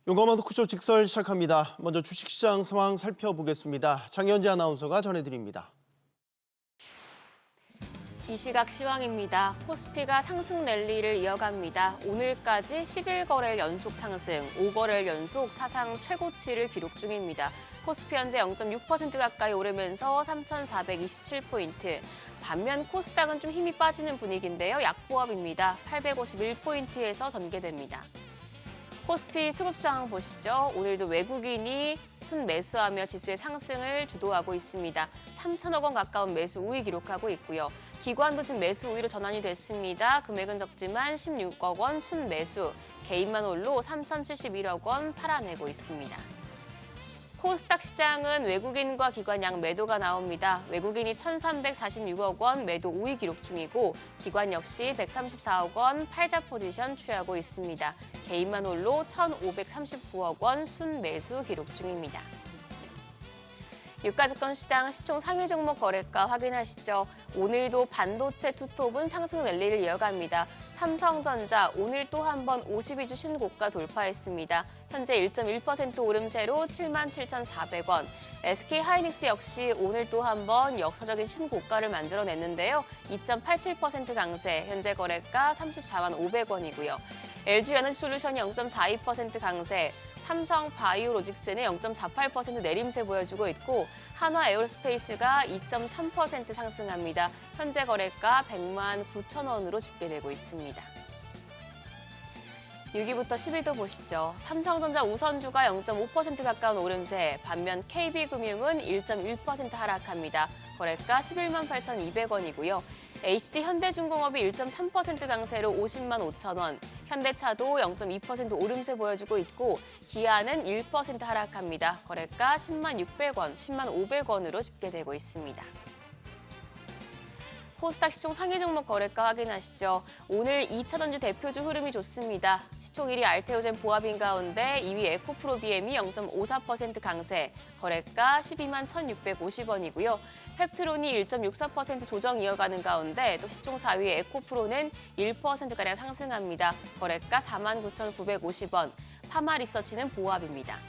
용감한 토크쇼 직설 시작합니다. 먼저 주식시장 상황 살펴보겠습니다. 장현지 아나운서가 전해드립니다. 이 시각 시황입니다. 코스피가 상승 랠리를 이어갑니다. 오늘까지 11거래일 연속 상승, 5거래일 연속 사상 최고치를 기록 중입니다. 코스피 현재 0.6% 가까이 오르면서 3,427포인트. 반면 코스닥은 좀 힘이 빠지는 분위기인데요. 약보합입니다. 851포인트에서 전개됩니다. 코스피 수급 상황 보시죠. 오늘도 외국인이 순매수하며 지수의 상승을 주도하고 있습니다. 3천억 원 가까운 매수 우위 기록하고 있고요. 기관도 지금 매수 우위로 전환이 됐습니다. 금액은 적지만 16억 원 순매수, 개인만 홀로 3,071억 원 팔아내고 있습니다. 코스닥 시장은 외국인과 기관 양 매도가 나옵니다. 외국인이 1,346억 원 매도 우위 기록 중이고 기관 역시 134억 원 팔자 포지션 취하고 있습니다. 개인만 홀로 1,539억 원 순매수 기록 중입니다. 유가증권 시장 시총 상위 종목 거래가 확인하시죠. 오늘도 반도체 투톱은 상승 랠리를 이어갑니다. 삼성전자 오늘 또 한 번 52주 신고가 돌파했습니다. 현재 1.1% 오름세로 77,400원. SK하이닉스 역시 오늘 또 한 번 역사적인 신고가를 만들어냈는데요. 2.87% 강세, 현재 거래가 34만 500원이고요. LG에너지솔루션이 0.42% 강세, 삼성 바이오로직스는 0.48% 내림세 보여주고 있고 한화 에어로스페이스가 2.3% 상승합니다. 현재 거래가 100만 9천 원으로 집계되고 있습니다. 6위부터 10위도 보시죠. 삼성전자 우선주가 0.5% 가까운 오름세, 반면 KB금융은 1.1% 하락합니다. 거래가 11만 8,200원이고요. HD 현대중공업이 1.3% 강세로 50만 5천 원, 현대차도 0.2% 오름세 보여주고 있고 기아는 1% 하락합니다. 거래가 10만 600원, 10만 500원으로 집계되고 있습니다. 코스닥 시총 상위 종목 거래가 확인하시죠. 오늘 2차전지 대표주 흐름이 좋습니다. 시총 1위 알테오젠 보합인 가운데 2위 에코프로비엠이 0.54% 강세, 거래가 12만 1,650원이고요. 펩트론이 1.64% 조정 이어가는 가운데 또 시총 4위 에코프로는 1%가량 상승합니다. 거래가 4만 9,950원, 파마리서치는 보합입니다.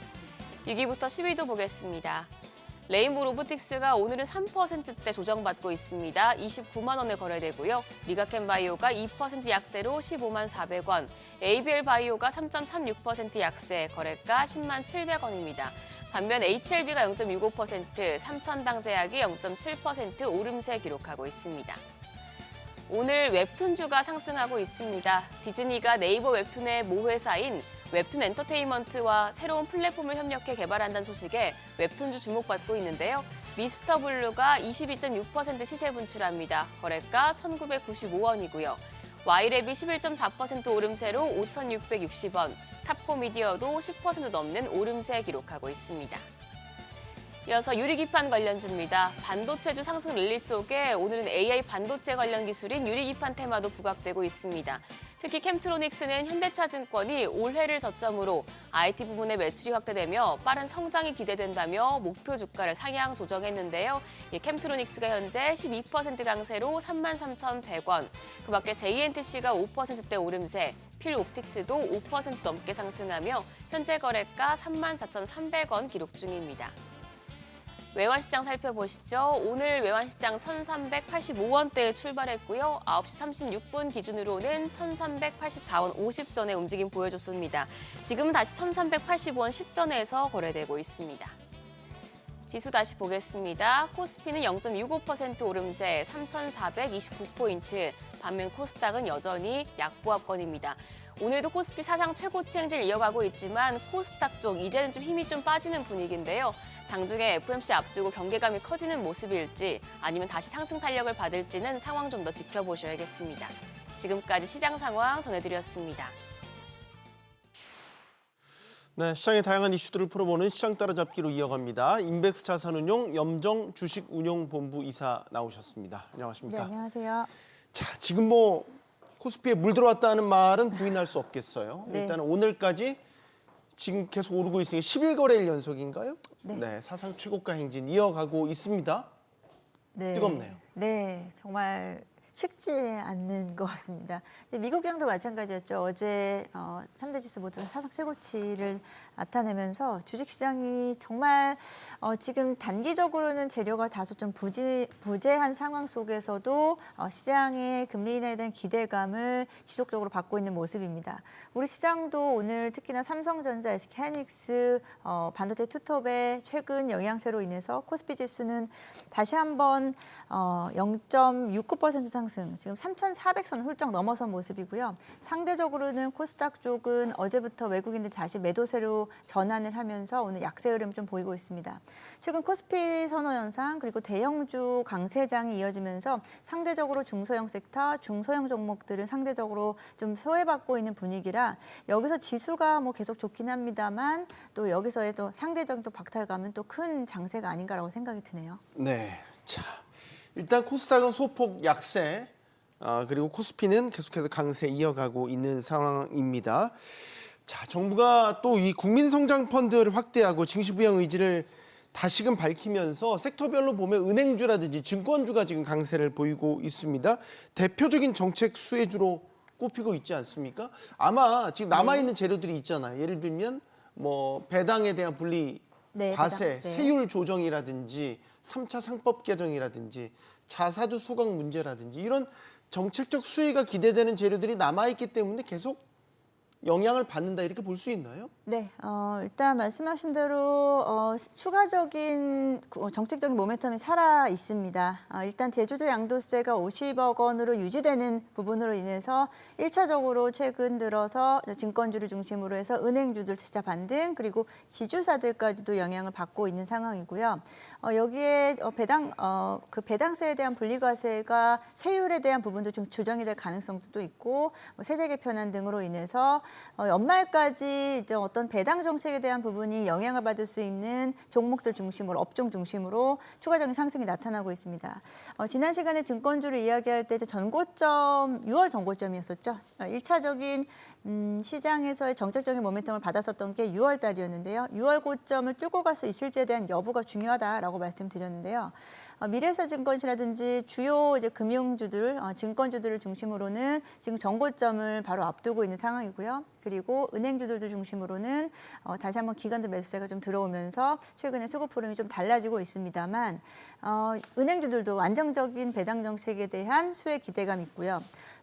6위부터 10위도 보겠습니다. 레인보우 로보틱스가 오늘은 3%대 조정받고 있습니다. 29만 원에 거래되고요. 리가켄바이오가 2% 약세로 15만 400원, ABL바이오가 3.36% 약세, 거래가 10만 700원입니다. 반면 HLB가 0.65%, 삼천당제약이 0.7% 오름세 기록하고 있습니다. 오늘 웹툰주가 상승하고 있습니다. 디즈니가 네이버 웹툰의 모회사인 웹툰 엔터테인먼트와 새로운 플랫폼을 협력해 개발한다는 소식에 웹툰주 주목받고 있는데요. 미스터블루가 22.6% 시세 분출합니다. 거래가 1,995원이고요. 와이랩이 11.4% 오름세로 5,660원, 탑코미디어도 10% 넘는 오름세 기록하고 있습니다. 이어서 유리기판 관련주입니다. 반도체주 상승 랠리 속에 오늘은 AI 반도체 관련 기술인 유리기판 테마도 부각되고 있습니다. 특히 캠트로닉스는 현대차증권이 올해를 저점으로 IT 부문의 매출이 확대되며 빠른 성장이 기대된다며 목표 주가를 상향 조정했는데요. 캠트로닉스가 현재 12% 강세로 33,100원, 그 밖에 JNTC가 5%대 오름세, 필옵틱스도 5% 넘게 상승하며 현재 거래가 34,300원 기록 중입니다. 외환시장 살펴보시죠. 오늘 외환시장 1,385원대에 출발했고요. 9시 36분 기준으로는 1,384원 50전의 움직임 보여줬습니다. 지금은 다시 1,385원 10전에서 거래되고 있습니다. 지수 다시 보겠습니다. 코스피는 0.65% 오름세 3,429포인트, 반면 코스닥은 여전히 약보합권입니다. 오늘도 코스피 사상 최고치 행진을 이어가고 있지만 코스닥 쪽 이제는 좀 힘이 좀 빠지는 분위기인데요. 장중에 FOMC 앞두고 경계감이 커지는 모습일지 아니면 다시 상승 탄력을 받을지는 상황 좀 더 지켜보셔야겠습니다. 지금까지 시장 상황 전해드렸습니다. 네, 시장의 다양한 이슈들을 풀어보는 시장 따라잡기로 이어갑니다. 인백스 자산운용 염정 주식운용본부 이사 나오셨습니다. 안녕하십니까? 네, 안녕하세요. 자, 지금 코스피에 물 들어왔다는 말은 부인할 수 없겠어요. 네. 일단 오늘까지 지금 계속 오르고 있으니 11거래일 연속인가요? 네. 사상 최고가 행진 이어가고 있습니다. 네. 뜨겁네요. 네, 정말 쉽지 않는 것 같습니다. 근데 미국 경도 마찬가지였죠. 어제 3대 지수 모두 사상 최고치를 나타내면서 주식시장이 정말 지금 단기적으로는 재료가 다소 좀 부재한 상황 속에서도 시장의 금리 인하에 대한 기대감을 지속적으로 받고 있는 모습입니다. 우리 시장도 오늘 특히나 삼성전자, SK하이닉스, 반도체 투톱의 최근 영향세로 인해서 코스피 지수는 다시 한번 0.69% 상승, 지금 3,400선 훌쩍 넘어선 모습이고요. 상대적으로는 코스닥 쪽은 어제부터 외국인들 다시 매도세로 전환을 하면서 오늘 약세 흐름 좀 보이고 있습니다. 최근 코스피 선호 현상 그리고 대형주 강세장이 이어지면서 상대적으로 중소형 섹터, 중소형 종목들은 상대적으로 좀 소외받고 있는 분위기라 여기서 지수가 뭐 계속 좋긴 합니다만 또 여기서의 또 상대적인 또 박탈감은 또 큰 장세가 아닌가라고 생각이 드네요. 네, 자 일단 코스닥은 소폭 약세, 그리고 코스피는 계속해서 강세 이어가고 있는 상황입니다. 자, 정부가 또 이 국민성장펀드를 확대하고 증시 부양 의지를 다시금 밝히면서 섹터별로 보면 은행주라든지 증권주가 지금 강세를 보이고 있습니다. 대표적인 정책 수혜주로 꼽히고 있지 않습니까? 아마 지금 남아있는 재료들이 있잖아요. 예를 들면 뭐 배당에 대한 분리 네, 과세, 배당, 네. 세율 조정이라든지 3차 상법 개정이라든지 자사주 소각 문제라든지 이런 정책적 수혜가 기대되는 재료들이 남아있기 때문에 계속 영향을 받는다 이렇게 볼 수 있나요? 네, 일단 말씀하신 대로 추가적인 정책적인 모멘텀이 살아 있습니다. 일단 제주도 양도세가 50억 원으로 유지되는 부분으로 인해서 1차적으로 최근 들어서 증권주를 중심으로 해서 은행주들 재차 반등 그리고 지주사들까지도 영향을 받고 있는 상황이고요. 여기에 그 배당세에 대한 분리과세가 세율에 대한 부분도 좀 조정이 될 가능성도 또 있고 세제 개편안 등으로 인해서 연말까지 이제 어떤 배당 정책에 대한 부분이 영향을 받을 수 있는 종목들 중심으로 업종 중심으로 추가적인 상승이 나타나고 있습니다. 지난 시간에 증권주를 이야기할 때 전고점 6월 전고점이었었죠. 1차적인 시장에서의 정책적인 모멘텀을 받았었던 게 6월 달이었는데요. 6월 고점을 뚫고 갈 수 있을지에 대한 여부가 중요하다라고 말씀드렸는데요. 미래에셋증권이라든지 주요 이제 금융주들, 증권주들을 중심으로는 지금 전고점을 바로 앞두고 있는 상황이고요. 그리고 은행주들도 중심으로는 다시 한번 기관들 매수세가 좀 들어오면서 최근에 수급 흐름이 좀 달라지고 있습니다만 은행주들도 안정적인 배당 정책에 대한 수혜 기대감이 있고요.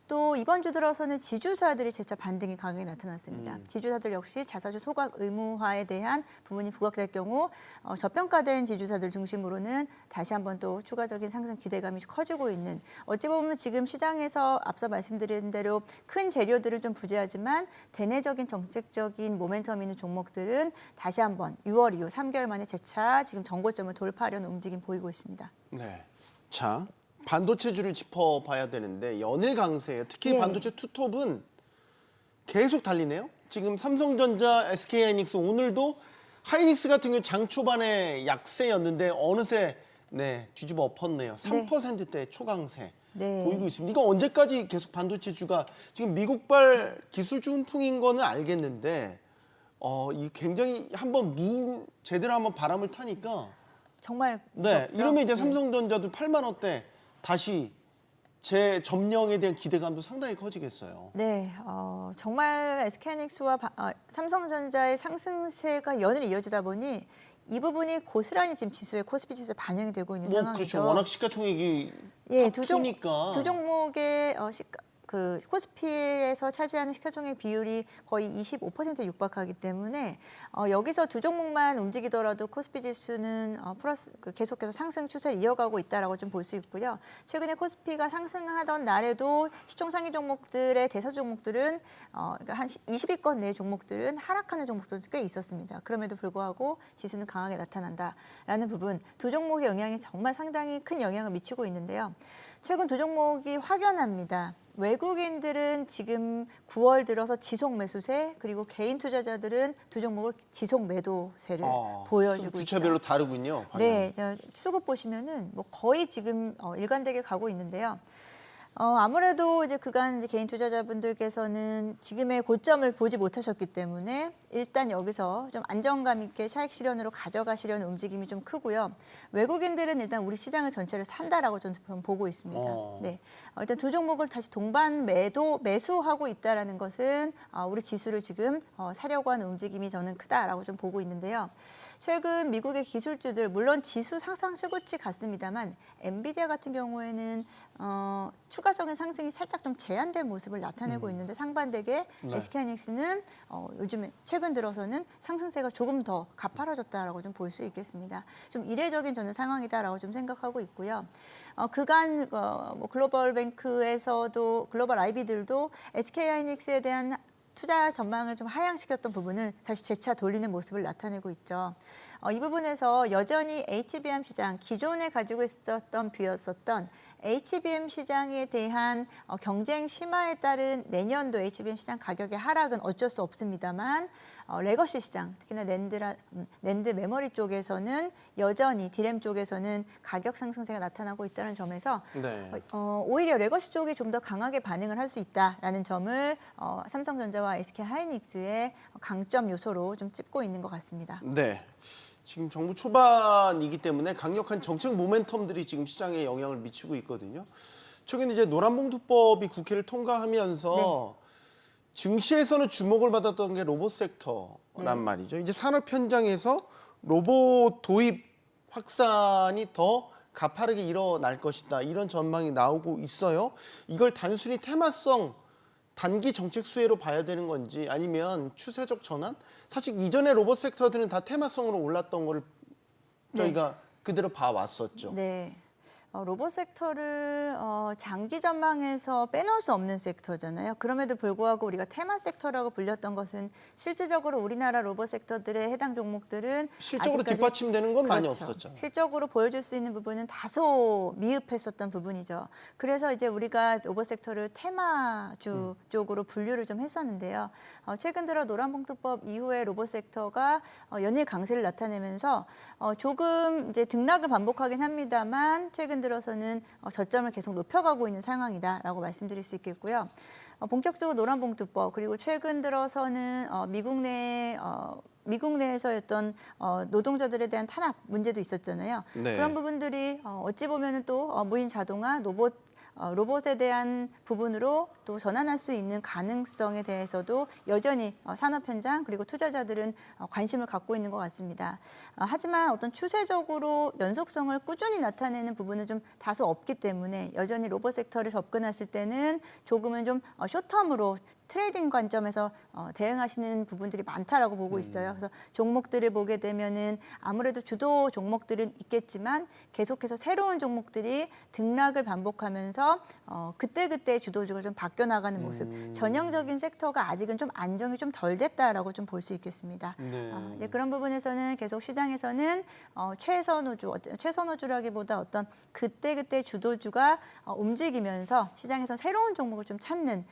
또 이번 주 들어서는 지주사들이 재차 반등이 강하게 나타났습니다. 지주사들 역시 자사주 소각 의무화에 대한 부분이 부각될 경우 저평가된 지주사들 중심으로는 다시 한번 또 추가적인 상승 기대감이 커지고 있는 어찌 보면 지금 시장에서 앞서 말씀드린 대로 큰 재료들은 좀 부재하지만 대내적인 정책적인 모멘텀 있는 종목들은 다시 한번 6월 이후 3개월 만에 재차 지금 전고점을 돌파하려는 움직임 보이고 있습니다. 네. 자, 반도체주를 짚어봐야 되는데 연일 강세예요. 특히 예. 반도체 투톱은 계속 달리네요. 지금 삼성전자, SK하이닉스 오늘도 하이닉스 같은 경우 장 초반에 약세였는데 어느새 뒤집어 엎었네요. 3%대 초강세 네. 보이고 있습니다. 이거 언제까지 계속 반도체주가 지금 미국발 기술주 훈풍인 거는 알겠는데 이 굉장히 제대로 한번 바람을 타니까 정말 네, 무섭죠? 이러면 이제 삼성전자도 8만 원대 다시 재점령에 대한 기대감도 상당히 커지겠어요. 네, 정말 SK하이닉스와 삼성전자의 상승세가 연일 이어지다 보니 이 부분이 고스란히 지금 지수에 코스피 지수에 반영이 되고 있는 상황이죠. 그렇죠. 워낙 시가총액이 예, 두 두 종목의 그 코스피에서 차지하는 시가총액 비율이 거의 25%에 육박하기 때문에 여기서 두 종목만 움직이더라도 코스피 지수는 플러스 계속해서 상승 추세를 이어가고 있다라고 좀 볼 수 있고요. 최근에 코스피가 상승하던 날에도 시총 상위 종목들의 대사 종목들은 그러니까 한 20위권 내 종목들은 하락하는 종목들도 꽤 있었습니다. 그럼에도 불구하고 지수는 강하게 나타난다라는 부분 두 종목의 영향이 정말 상당히 큰 영향을 미치고 있는데요. 최근 두 종목이 확연합니다. 외국인들은 지금 9월 들어서 지속 매수세 그리고 개인 투자자들은 두 종목을 지속 매도세를 보여주고 있죠. 주체별로 다르군요. 네, 수급 보시면은 뭐 거의 지금 일관되게 가고 있는데요. 아무래도 이제 그간 이제 개인 투자자분들께서는 지금의 고점을 보지 못하셨기 때문에 일단 여기서 좀 안정감 있게 차익 실현으로 가져가시려는 움직임이 좀 크고요. 외국인들은 일단 우리 시장을 전체를 산다라고 저는 보고 있습니다. 네, 일단 두 종목을 다시 동반 매수하고 있다라는 것은 우리 지수를 지금 사려고 하는 움직임이 저는 크다라고 좀 보고 있는데요. 최근 미국의 기술주들 물론 지수 상상 최고치 같습니다만 엔비디아 같은 경우에는 추가적인 상승이 살짝 좀 제한된 모습을 나타내고 있는데 상반되게 네. SK하이닉스는 요즘에 최근 들어서는 상승세가 조금 더 가파라졌다라고 좀 볼 수 있겠습니다. 좀 이례적인 저는 상황이다라고 좀 생각하고 있고요. 그간 뭐 글로벌 뱅크에서도 글로벌 IB들도 SK하이닉스에 대한 투자 전망을 좀 하향시켰던 부분을 다시 재차 돌리는 모습을 나타내고 있죠. 이 부분에서 여전히 HBM 시장, 기존에 가지고 있었던 뷰였었던 HBM 시장에 대한 경쟁 심화에 따른 내년도 HBM 시장 가격의 하락은 어쩔 수 없습니다만 레거시 시장, 특히나 낸드 메모리 쪽에서는 여전히 디램 쪽에서는 가격 상승세가 나타나고 있다는 점에서 네. 오히려 레거시 쪽이 좀 더 강하게 반응을 할 수 있다라는 점을 삼성전자와 SK하이닉스의 강점 요소로 좀 찝고 있는 것 같습니다. 네. 지금 정부 초반이기 때문에 강력한 정책 모멘텀들이 지금 시장에 영향을 미치고 있거든요. 최근에 이제 노란봉투법이 국회를 통과하면서 증시에서는 주목을 받았던 게 로봇 섹터란 말이죠. 이제 산업 현장에서 로봇 도입 확산이 더 가파르게 일어날 것이다. 이런 전망이 나오고 있어요. 이걸 단순히 테마성 단기 정책 수혜로 봐야 되는 건지 아니면 추세적 전환? 사실 이전에 로봇 섹터들은 다 테마성으로 올랐던 거를 저희가 그대로 봐왔었죠. 네. 로봇 섹터를 장기 전망에서 빼놓을 수 없는 섹터잖아요. 그럼에도 불구하고 우리가 테마 섹터라고 불렸던 것은 실질적으로 우리나라 로봇 섹터들의 해당 종목들은 실적으로 아직까지 뒷받침되는 건 많이 그렇죠. 없었잖아요. 실적으로 보여줄 수 있는 부분은 다소 미흡했었던 부분이죠. 그래서 이제 우리가 로봇 섹터를 테마주 쪽으로 분류를 좀 했었는데요. 최근 들어 노란봉투법 이후에 로봇 섹터가 연일 강세를 나타내면서 조금 이제 등락을 반복하긴 합니다만 최근 들어서는 저점을 계속 높여가고 있는 상황이다라고 말씀드릴 수 있겠고요. 본격적으로 노란봉투법 그리고 최근 들어서는 미국 내에서였던 노동자들에 대한 탄압 문제도 있었잖아요. 네. 그런 부분들이 어찌 보면은 또 무인 자동화, 로봇에 대한 부분으로 또 전환할 수 있는 가능성에 대해서도 여전히 산업 현장 그리고 투자자들은 관심을 갖고 있는 것 같습니다. 하지만 어떤 추세적으로 연속성을 꾸준히 나타내는 부분은 좀 다소 없기 때문에 여전히 로봇 섹터를 접근하실 때는 조금은 좀 숏텀으로 트레이딩 관점에서 대응하시는 부분들이 많다라고 보고 있어요. 그래서 종목들을 보게 되면은 아무래도 주도 종목들은 있겠지만 계속해서 새로운 종목들이 등락을 반복하면서 그때그때 주도주가 좀 바뀌어 나가는 모습. 전형적인 섹터가 아직은 좀 안정이 좀 덜 됐다라고 좀 볼 수 있겠습니다. 네, 그런 부분에서는 계속 시장에서는 최선호주라기보다 어떤 그때그때 주도주가 움직이면서 시장에서 새로운 종목을 좀 찾는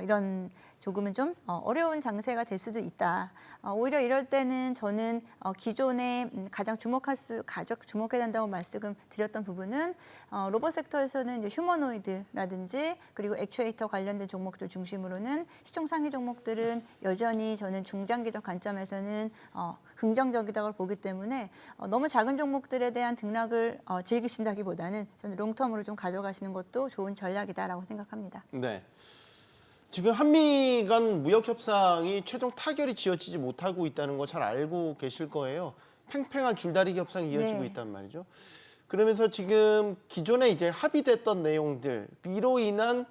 이런 조금은 좀 어려운 장세가 될 수도 있다. 오히려 이럴 때는 저는 기존에 가장 주목해야 된다고 말씀을 드렸던 부분은 로봇 섹터에서는 이제 휴머노이드라든지 그리고 액추에이터 관련된 종목들 중심으로는 시총 상위 종목들은 여전히 저는 중장기적 관점에서는 긍정적이라고 보기 때문에 너무 작은 종목들에 대한 등락을 즐기신다기보다는 저는 롱텀으로 좀 가져가시는 것도 좋은 전략이다라고 생각합니다. 네. 지금 한미 간 무역 협상이 최종 타결이 지어지지 못하고 있다는 거 잘 알고 계실 거예요. 팽팽한 줄다리기 협상이 이어지고 있단 말이죠. 그러면서 지금 기존에 이제 합의됐던 내용들, 이로 인한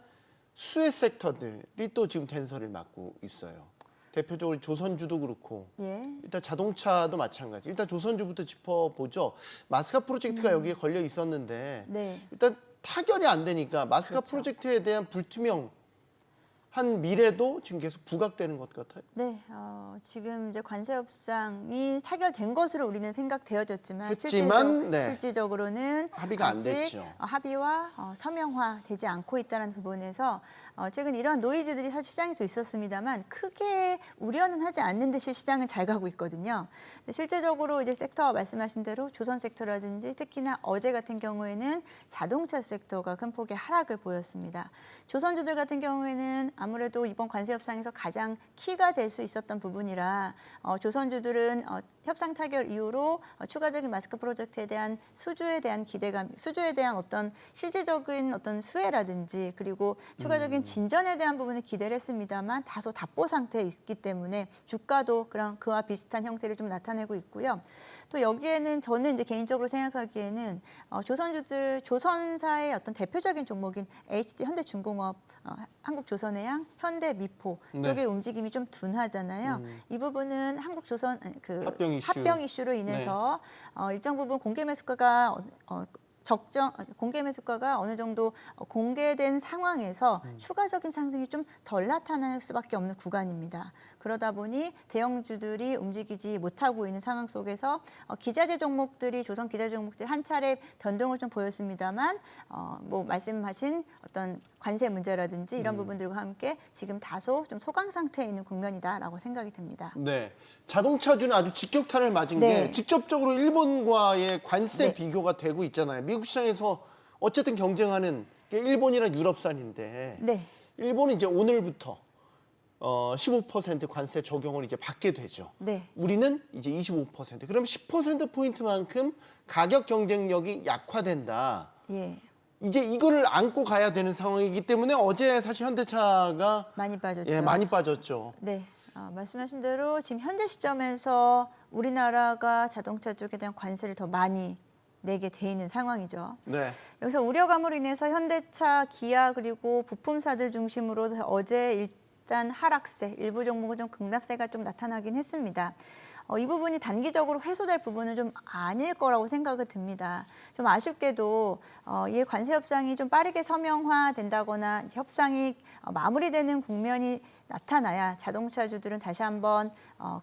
수혜 섹터들이 또 지금 된서를 맡고 있어요. 대표적으로 조선주도 그렇고 일단 자동차도 마찬가지. 일단 조선주부터 짚어보죠. 마스카 프로젝트가 여기에 걸려 있었는데 일단 타결이 안 되니까 마스카 프로젝트에 대한 불투명한 한 미래도 지금 계속 부각되는 것 같아요. 네, 지금 이제 관세 협상이 타결된 것으로 우리는 생각되어졌지만 했지만, 네. 실질적으로는 합의가 안 아직 됐죠. 합의와 서명화되지 않고 있다는 부분에서 최근 이러한 노이즈들이 사실 시장에서 있었습니다만 크게 우려는 하지 않는 듯이 시장은 잘 가고 있거든요. 근데 실제적으로 이제 섹터 말씀하신 대로 조선 섹터라든지 특히나 어제 같은 경우에는 자동차 섹터가 큰 폭의 하락을 보였습니다. 조선주들 같은 경우에는 아무래도 이번 관세 협상에서 가장 키가 될 수 있었던 부분이라 조선주들은 협상 타결 이후로 추가적인 마스크 프로젝트에 대한 수주에 대한 기대감, 수주에 대한 어떤 실질적인 어떤 수혜라든지 그리고 추가적인 진전에 대한 부분을 기대를 했습니다만 다소 답보 상태에 있기 때문에 주가도 그와 비슷한 형태를 좀 나타내고 있고요. 또 여기에는 저는 이제 개인적으로 생각하기에는 조선사의 어떤 대표적인 종목인 HD 현대중공업, 한국조선해양, 현대미포 네. 쪽의 움직임이 좀 둔하잖아요. 이 부분은 한국조선 합병 이슈. 이슈로 인해서 일정 부분 공개 매수가가 공개 매수가가 어느 정도 공개된 상황에서 추가적인 상승이 좀 덜 나타날 수밖에 없는 구간입니다. 그러다 보니 대형주들이 움직이지 못하고 있는 상황 속에서 기자재 종목들이 조선 기자재 종목들이 한 차례 변동을 좀 보였습니다만 뭐 말씀하신 어떤 관세 문제라든지 이런 부분들과 함께 지금 다소 좀 소강 상태에 있는 국면이다라고 생각이 듭니다. 네, 자동차주는 아주 직격탄을 맞은 네. 게 직접적으로 일본과의 관세 네. 비교가 되고 있잖아요. 미국 시장에서 어쨌든 경쟁하는 게 일본이랑 유럽산인데 네. 일본은 이제 오늘부터 15% 관세 적용을 이제 받게 되죠. 네. 우리는 이제 25%. 그럼 10%포인트만큼 가격 경쟁력이 약화된다. 예. 이제 이거를 안고 가야 되는 상황이기 때문에 어제 사실 현대차가 많이 빠졌죠. 예, 많이 빠졌죠. 네, 말씀하신 대로 지금 현재 시점에서 우리나라가 자동차 쪽에 대한 관세를 더 많이 내게 돼 있는 상황이죠. 네. 여기서 우려감으로 인해서 현대차, 기아 그리고 부품사들 중심으로 어제 일단 하락세, 일부 종목은 좀 급락세가 좀 나타나긴 했습니다. 이 부분이 단기적으로 해소될 부분은 좀 아닐 거라고 생각이 듭니다. 좀 아쉽게도 이 관세 협상이 좀 빠르게 서명화된다거나 협상이 마무리되는 국면이 나타나야 자동차주들은 다시 한번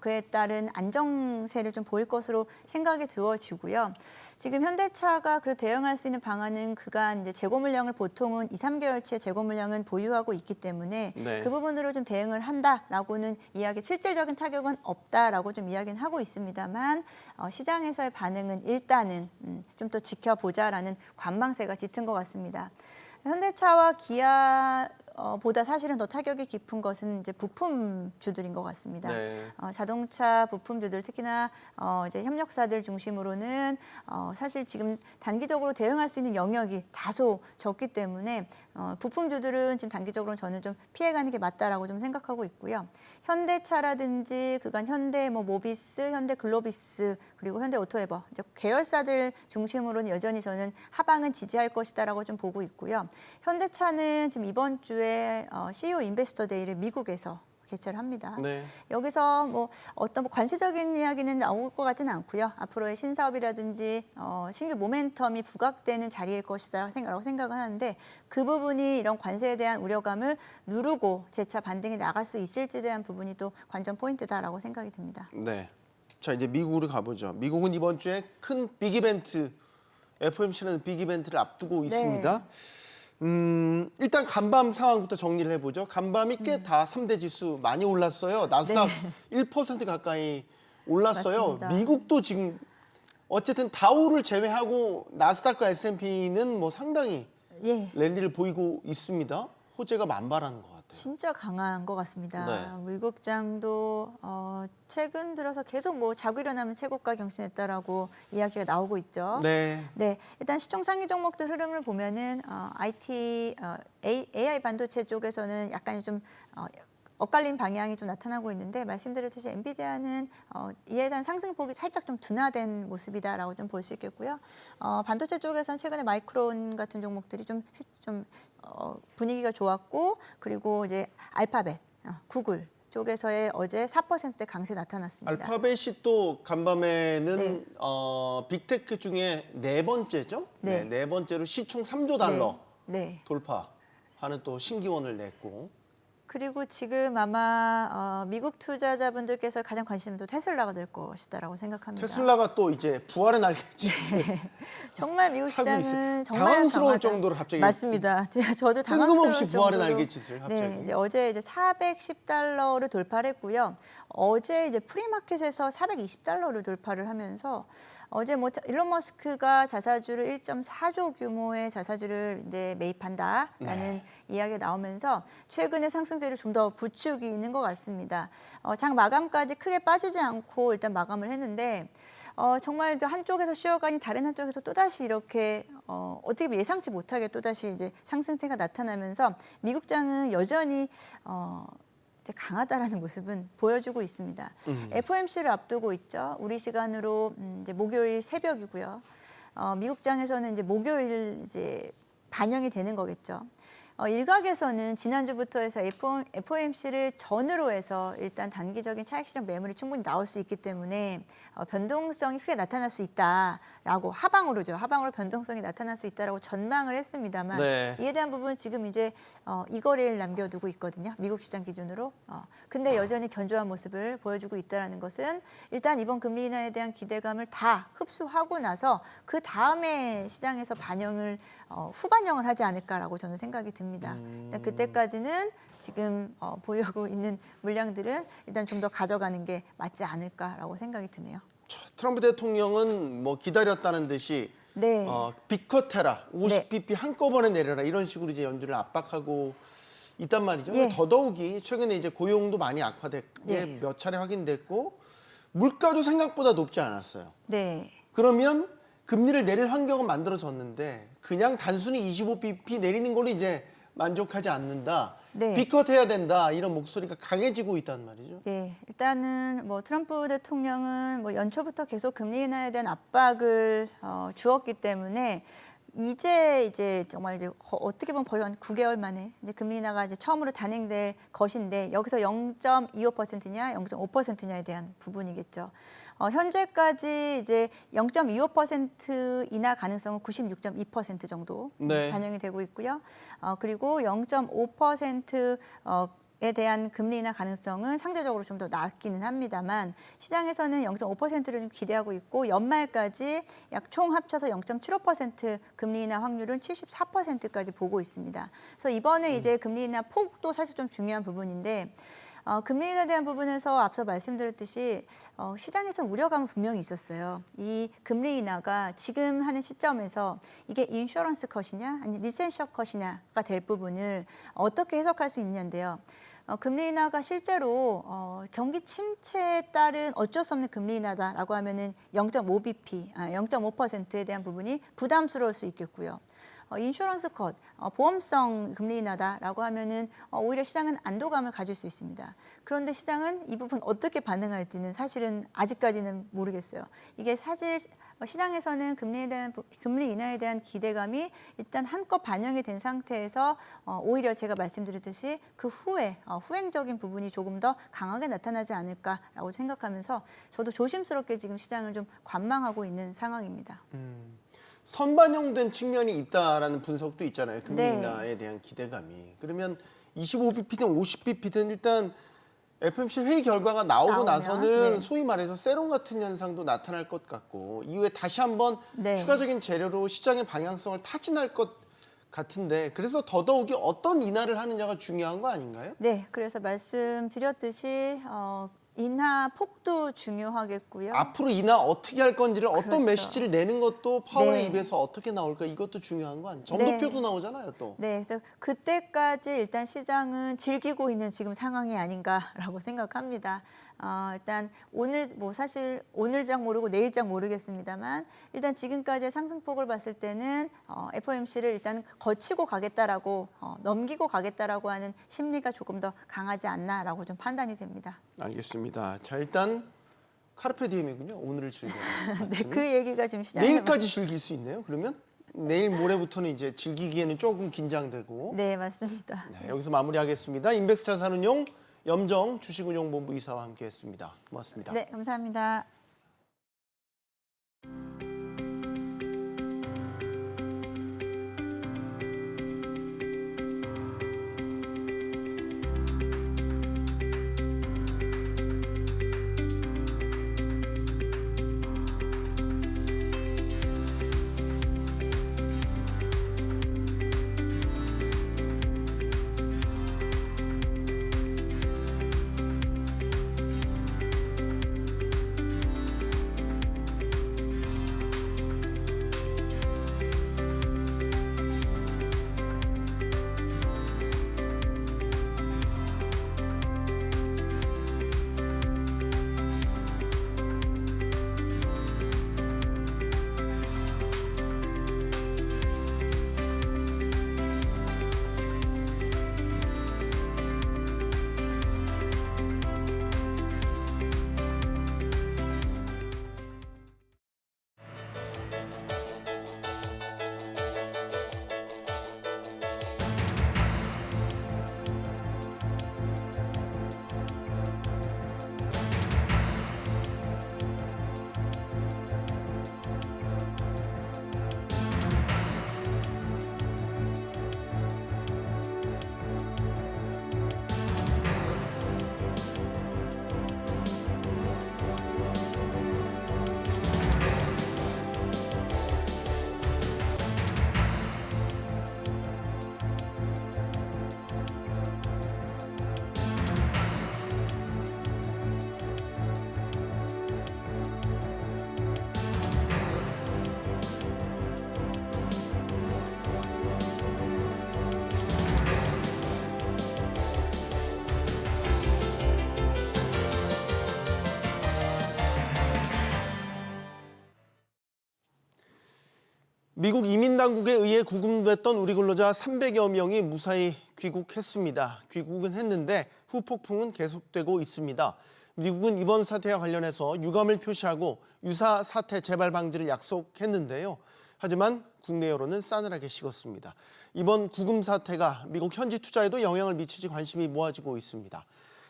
그에 따른 안정세를 좀 보일 것으로 생각이 들어지고요. 지금 현대차가 그래도 대응할 수 있는 방안은 그간 이제 재고 물량을 보통은 2, 3개월치의 재고 물량은 보유하고 있기 때문에 네. 그 부분으로 좀 대응을 한다라고는 이야기, 실질적인 타격은 없다라고 좀 이야기는 하고 있습니다만 시장에서의 반응은 일단은 좀 더 지켜보자라는 관망세가 짙은 것 같습니다. 현대차와 기아 보다 사실은 더 타격이 깊은 것은 이제 부품주들인 것 같습니다. 네. 자동차 부품주들 특히나 이제 협력사들 중심으로는 사실 지금 단기적으로 대응할 수 있는 영역이 다소 적기 때문에 부품주들은 지금 단기적으로 저는 좀 피해가는 게 맞다라고 좀 생각하고 있고요. 현대차라든지 그간 현대 모비스, 현대 글로비스 그리고 현대 오토에버 이제 계열사들 중심으로는 여전히 저는 하방은 지지할 것이다라고 좀 보고 있고요. 현대차는 지금 이번 주에 CEO 인베스터 데이를 미국에서 개최를 합니다. 네. 여기서 뭐 어떤 관세적인 이야기는 나올 것 같지는 않고요. 앞으로의 신사업이라든지 신규 모멘텀이 부각되는 자리일 것이다라고 생각을 하는데 그 부분이 이런 관세에 대한 우려감을 누르고 재차 반등이 나갈 수 있을지에 대한 부분이 또 관전 포인트다라고 생각이 듭니다. 네. 자, 이제 미국으로 가보죠. 미국은 이번 주에 큰 빅 이벤트, FOMC라는 빅 이벤트를 앞두고 있습니다. 일단 간밤 상황부터 정리를 해보죠. 간밤이 꽤 다 3대 지수 많이 올랐어요. 나스닥 1% 가까이 올랐어요. 맞습니다. 미국도 지금 어쨌든 다우를 제외하고 나스닥과 S&P는 뭐 상당히 예. 랠리를 보이고 있습니다. 호재가 만발하는 것 같아요. 진짜 강한 것 같습니다. 네. 미국장도 최근 들어서 계속 뭐 자고 일어나면 최고가 경신했다라고 이야기가 나오고 있죠. 네. 네, 일단 시총 상위 종목들 흐름을 보면은 IT, AI 반도체 쪽에서는 약간 좀 엇갈린 방향이 좀 나타나고 있는데 말씀드렸듯이 엔비디아는 이에 대한 상승폭이 살짝 좀 둔화된 모습이다라고 좀 볼 수 있겠고요. 반도체 쪽에서는 최근에 마이크론 같은 종목들이 좀 분위기가 좋았고 그리고 이제 알파벳, 구글 쪽에서의 어제 4%대 강세 나타났습니다. 알파벳이 또 간밤에는 네. 빅테크 중에 네 번째죠. 네. 네 번째로 시총 3조 달러 네. 돌파하는 또 신기원을 냈고 그리고 지금 아마 미국 투자자분들께서 가장 관심도 테슬라가 될 것이다라고 생각합니다. 테슬라가 또 이제 부활의 날개지. 정말 미국 하고 있어요. 시장은 정말 당황스러울 강하다. 정도로 갑자기 맞습니다. 저도 당황스러울 뜬금없이 부활의 정도로. 날개짓을 갑자기. 네, 이제 어제 이제 410달러를 돌파를 했고요. 어제 이제 프리마켓에서 420달러를 돌파를 하면서 어제 뭐 일론 머스크가 자사주를 1.4조 규모의 자사주를 이제 매입한다라는 이야기가 나오면서 최근에 상승세를 좀 더 부추기는 것 같습니다. 장 마감까지 크게 빠지지 않고 일단 마감을 했는데 정말 한쪽에서 쉬어가니 다른 한쪽에서 또다시 이렇게 어떻게 보면 예상치 못하게 또다시 이제 상승세가 나타나면서 미국장은 여전히 이제 강하다라는 모습은 보여주고 있습니다. FOMC를 앞두고 있죠. 우리 시간으로 이제 목요일 새벽이고요. 미국장에서는 이제 목요일 이제 반영이 되는 거겠죠. 일각에서는 지난주부터 해서 FOMC를 전후로 해서 일단 단기적인 차익 실현 매물이 충분히 나올 수 있기 때문에 변동성이 크게 나타날 수 있다라고 하방으로 변동성이 나타날 수 있다라고 전망을 했습니다만 네. 이에 대한 부분은 지금 이제 이 거래일 남겨두고 있거든요. 미국 시장 기준으로. 근데 여전히 견조한 모습을 보여주고 있다는 것은 일단 이번 금리 인하에 대한 기대감을 다 흡수하고 나서 그 다음에 시장에서 반영을 후반영을 하지 않을까라고 저는 생각이 듭니다. 일단 그때까지는 지금 보유하고 있는 물량들은 일단 좀 더 가져가는 게 맞지 않을까라고 생각이 드네요. 트럼프 대통령은 뭐 기다렸다는 듯이 네. 빅커테라 50bp 한꺼번에 내려라 이런 식으로 이제 연준을 압박하고 있단 말이죠. 예. 더더욱이 최근에 이제 고용도 많이 악화됐고 예. 몇 차례 확인됐고 물가도 생각보다 높지 않았어요. 네. 그러면 금리를 내릴 환경은 만들어졌는데 그냥 단순히 25bp 내리는 걸로 이제 만족하지 않는다. 네. 빅컷해야 된다. 이런 목소리가 강해지고 있단 말이죠. 네, 일단은 뭐 트럼프 대통령은 뭐 연초부터 계속 금리 인하에 대한 압박을 주었기 때문에 이제 정말 이제 어떻게 보면 거의 한 9개월 만에 이제 금리 인하가 이제 처음으로 단행될 것인데 여기서 0.25%냐 0.5%냐에 대한 부분이겠죠. 현재까지 이제 0.25% 인하 가능성은 96.2% 정도 네. 반영이 되고 있고요. 그리고 0.5% 에 대한 금리 인하 가능성은 상대적으로 좀 더 낮기는 합니다만 시장에서는 0.5%를 좀 기대하고 있고 연말까지 약 총 합쳐서 0.75% 금리 인하 확률은 74%까지 보고 있습니다. 그래서 이번에 이제 금리 인하 폭도 사실 좀 중요한 부분인데 금리 인하에 대한 부분에서 앞서 말씀드렸듯이 시장에서 우려감은 분명히 있었어요. 이 금리 인하가 지금 하는 시점에서 이게 인슈런스 컷이냐 아니 리센셔 컷이냐가 될 부분을 어떻게 해석할 수 있냐인데요. 금리 인하가 실제로 경기 침체에 따른 어쩔 수 없는 금리 인하다라고 하면은 0.5bp, 0.5%에 대한 부분이 부담스러울 수 있겠고요. 인슈런스 컷, 보험성 금리 인하다라고 하면은 오히려 시장은 안도감을 가질 수 있습니다. 그런데 시장은 이 부분 어떻게 반응할지는 사실은 아직까지는 모르겠어요. 이게 사실 시장에서는 금리 인하에 대한 기대감이 일단 한껏 반영이 된 상태에서 오히려 제가 말씀드렸듯이 그 후에 후행적인 부분이 조금 더 강하게 나타나지 않을까라고 생각하면서 저도 조심스럽게 지금 시장을 좀 관망하고 있는 상황입니다. 선반영된 측면이 있다라는 분석도 있잖아요. 금리 네. 인하에 대한 기대감이. 그러면 25bp든 50bp든 일단 FOMC 회의 결과가 나오고 나오면, 나서는 네. 소위 말해서 세럼 같은 현상도 나타날 것 같고 이후에 다시 한번 네. 추가적인 재료로 시장의 방향성을 타진할 것 같은데 그래서 더더욱이 어떤 인하를 하느냐가 중요한 거 아닌가요? 네, 그래서 말씀드렸듯이 인하 폭도 중요하겠고요. 앞으로 인하 어떻게 할 건지를 어떤 그렇죠. 메시지를 내는 것도 파월의 네. 입에서 어떻게 나올까 이것도 중요한 거 아니에요? 점도표도 나오잖아요 또. 네, 그래서 그때까지 일단 시장은 즐기고 있는 지금 상황이 아닌가라고 생각합니다. 일단 오늘 뭐 사실 오늘장 모르고 내일장 모르겠습니다만 일단 지금까지의 상승폭을 봤을 때는 FOMC를 일단 거치고 가겠다라고 넘기고 가겠다라고 하는 심리가 조금 더 강하지 않나라고 좀 판단이 됩니다. 알겠습니다. 자 일단 카르페 디엠이군요. 오늘을 즐겨라. 네, 그 얘기가 지금 시장에 내일까지 즐길 수 있네요. 그러면 내일 모레부터는 이제 즐기기에는 조금 긴장되고. 네, 맞습니다. 네, 여기서 마무리하겠습니다. 인백스 자산운용 염정 주식운용본부 이사와 함께했습니다. 고맙습니다. 네, 감사합니다. 미국 이민당국에 의해 구금됐던 우리 근로자 300여 명이 무사히 귀국했습니다. 귀국은 했는데 후폭풍은 계속되고 있습니다. 미국은 이번 사태와 관련해서 유감을 표시하고 유사 사태 재발 방지를 약속했는데요. 하지만 국내 여론은 싸늘하게 식었습니다. 이번 구금 사태가 미국 현지 투자에도 영향을 미치지 관심이 모아지고 있습니다.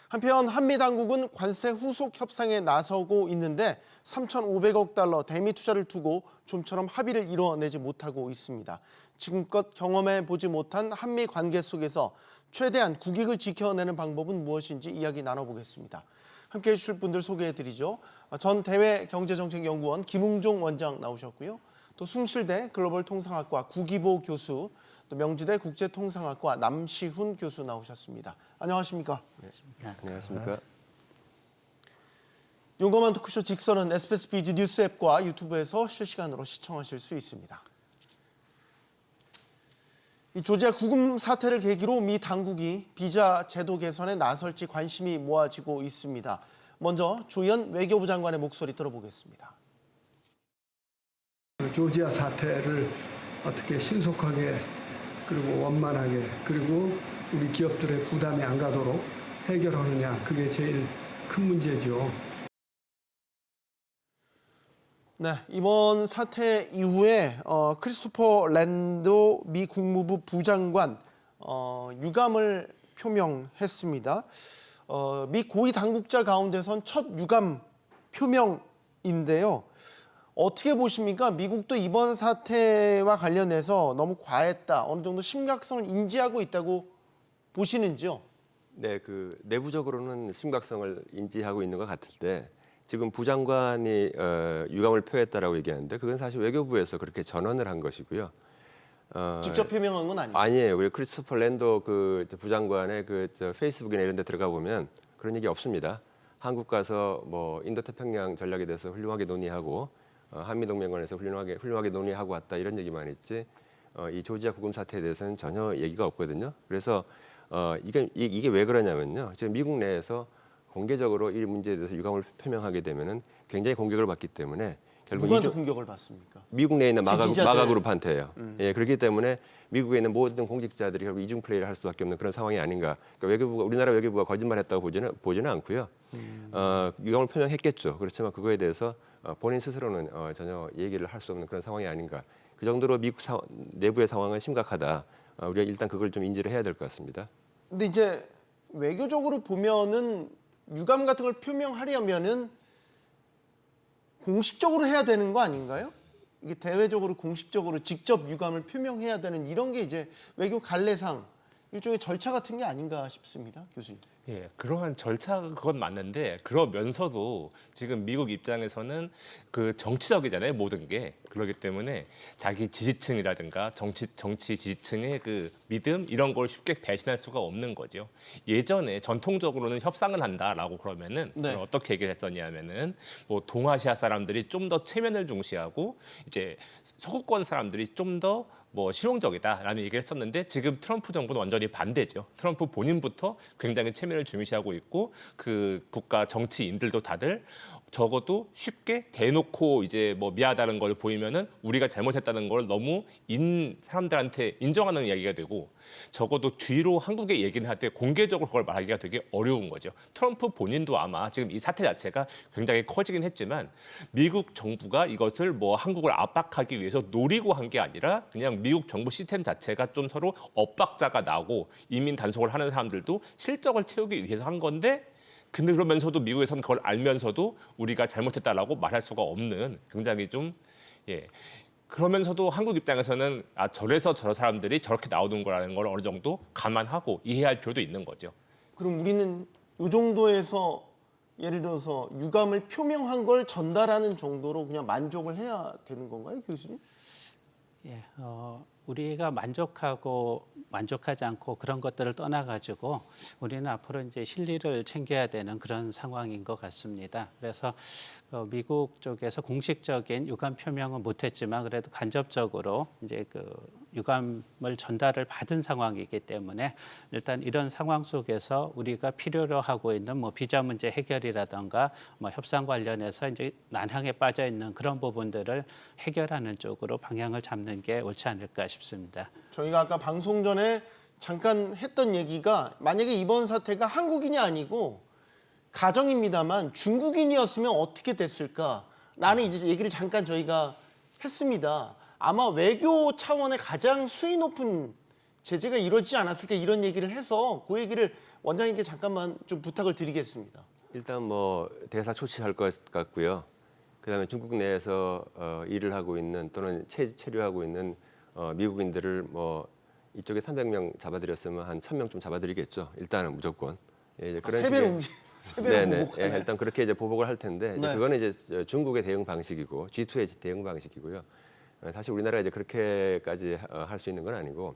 한편 한미 당국은 관세 후속 협상에 나서고 있는데 3,500억 달러 대미 투자를 두고 좀처럼 합의를 이뤄내지 못하고 있습니다. 지금껏 경험해 보지 못한 한미 관계 속에서 최대한 국익을 지켜내는 방법은 무엇인지 이야기 나눠보겠습니다. 함께해 주실 분들 소개해드리죠. 전 대외경제정책연구원 김웅종 원장 나오셨고요. 또 숭실대 글로벌통상학과 구기보 교수, 또 명지대 국제통상학과 남시훈 교수 나오셨습니다. 안녕하십니까? 안녕하십니까? 용감한 토크쇼 직선은 SBS 비즈 뉴스 앱과 유튜브에서 실시간으로 시청하실 수 있습니다. 이 조지아 구금 사태를 계기로 미 당국이 비자 제도 개선에 나설지 관심이 모아지고 있습니다. 먼저 조현 외교부 장관의 목소리 들어보겠습니다. 조지아 사태를 어떻게 신속하게 그리고 원만하게 그리고 우리 기업들의 부담이 안 가도록 해결하느냐, 그게 제일 큰 문제죠. 네, 이번 사태 이후에 크리스토퍼 랜도 미 국무부 부장관 유감을 표명했습니다. 미 고위 당국자 가운데선 첫 유감 표명인데요. 어떻게 보십니까? 미국도 이번 사태와 관련해서 너무 과했다, 어느 정도 심각성을 인지하고 있다고 보시는지요? 네, 내부적으로는 심각성을 인지하고 있는 것 같은데 지금 부장관이 유감을 표했다라고 얘기하는데 그건 사실 외교부에서 그렇게 전언을 한 것이고요. 직접 표명한 건 아니에요? 아니에요. 우리 크리스토퍼 랜도 부장관의 페이스북이나 이런 데 들어가 보면 그런 얘기 없습니다. 한국 가서 뭐 인도태평양 전략에 대해서 훌륭하게 논의하고 한미동맹관에서 훌륭하게 논의하고 왔다 이런 얘기만 있지 이 조지아 구금 사태에 대해서는 전혀 얘기가 없거든요. 그래서 이게 왜 그러냐면요. 지금 미국 내에서 공개적으로 이 문제에 대해서 유감을 표명하게 되면은 굉장히 공격을 받기 때문에 결국 누구한테 공격을 받습니까? 미국 내에 있는 지지자들. 마가 그룹한테요. 예, 그렇기 때문에 미국에 있는 모든 공직자들이 결국 이중 플레이를 할 수밖에 없는 그런 상황이 아닌가. 그러니까 우리나라 외교부가 거짓말했다고 보지는 않고요. 유감을 표명했겠죠. 그렇지만 그거에 대해서 본인 스스로는 전혀 얘기를 할 수 없는 그런 상황이 아닌가. 그 정도로 미국 내부의 상황은 심각하다. 우리가 일단 그걸 좀 인지를 해야 될 것 같습니다. 근데 이제 외교적으로 보면은 유감 같은 걸 표명하려면은 공식적으로 해야 되는 거 아닌가요? 이게 대외적으로 공식적으로 직접 유감을 표명해야 되는 이런 게 이제 외교 관례상 일종의 절차 같은 게 아닌가 싶습니다, 교수님. 예, 그러한 절차가 그건 맞는데 그러면서도 지금 미국 입장에서는 정치적이잖아요, 모든 게. 그렇기 때문에 자기 지지층이라든가 정치 지지층의 믿음 이런 걸 쉽게 배신할 수가 없는 거죠. 예전에 전통적으로는 협상을 한다라고 그러면은 네. 어떻게 얘기를 했었냐면은 뭐 동아시아 사람들이 좀 더 체면을 중시하고 이제 서구권 사람들이 좀 더 뭐 실용적이다라는 얘기를 했었는데 지금 트럼프 정부는 완전히 반대죠. 트럼프 본인부터 굉장히 체면을 중시하고 있고 국가 정치인들도 다들 적어도 쉽게 대놓고 이제 뭐 미안하다는 걸 보이면은 우리가 잘못했다는 걸 너무 사람들한테 인정하는 이야기가 되고 적어도 뒤로 한국에 얘기는 할 때 공개적으로 그걸 말하기가 되게 어려운 거죠. 트럼프 본인도 아마 지금 이 사태 자체가 굉장히 커지긴 했지만 미국 정부가 이것을 뭐 한국을 압박하기 위해서 노리고 한 게 아니라 그냥 미국 정부 시스템 자체가 좀 서로 엇박자가 나고 이민 단속을 하는 사람들도 실적을 채우기 위해서 한 건데 근데 그러면서도 미국에서는 그걸 알면서도 우리가 잘못했다라고 말할 수가 없는 굉장히 그러면서도 한국 입장에서는 저래서 저 사람들이 저렇게 나오는 거라는 걸 어느 정도 감안하고 이해할 필요도 있는 거죠. 그럼 우리는 이 정도에서 예를 들어서 유감을 표명한 걸 전달하는 정도로 그냥 만족을 해야 되는 건가요, 교수님? 예, 우리가 만족하지 않고 그런 것들을 떠나가지고 우리는 앞으로 이제 실리를 챙겨야 되는 그런 상황인 것 같습니다. 그래서 미국 쪽에서 공식적인 유감 표명은 못했지만 그래도 간접적으로 이제 유감을 전달을 받은 상황이기 때문에 일단 이런 상황 속에서 우리가 필요로 하고 있는 뭐 비자 문제 해결이라든가 뭐 협상 관련해서 이제 난항에 빠져 있는 그런 부분들을 해결하는 쪽으로 방향을 잡는 게 옳지 않을까 싶습니다. 저희가 아까 방송 전에 잠깐 했던 얘기가 만약에 이번 사태가 한국인이 아니고 가정입니다만 중국인이었으면 어떻게 됐을까라는 이제 얘기를 잠깐 저희가 했습니다. 아마 외교 차원의 가장 수위 높은 제재가 이루어지지 않았을까 이런 얘기를 해서 그 얘기를 원장님께 잠깐만 좀 부탁을 드리겠습니다. 일단 뭐 대사 조치할 것 같고요. 그다음에 중국 내에서 일을 하고 있는 또는 체류하고 있는 미국인들을 뭐 이쪽에 300명 잡아들였으면 한 1000명쯤 잡아들이겠죠. 일단은 무조건. 예, 이제 그런 세배로 네네. 보복하네. 예, 일단 그렇게 이제 보복을 할 텐데 이제 네. 그거는 이제 중국의 대응 방식이고 G2의 대응 방식이고요. 사실 우리나라가 이제 그렇게까지 할 수 있는 건 아니고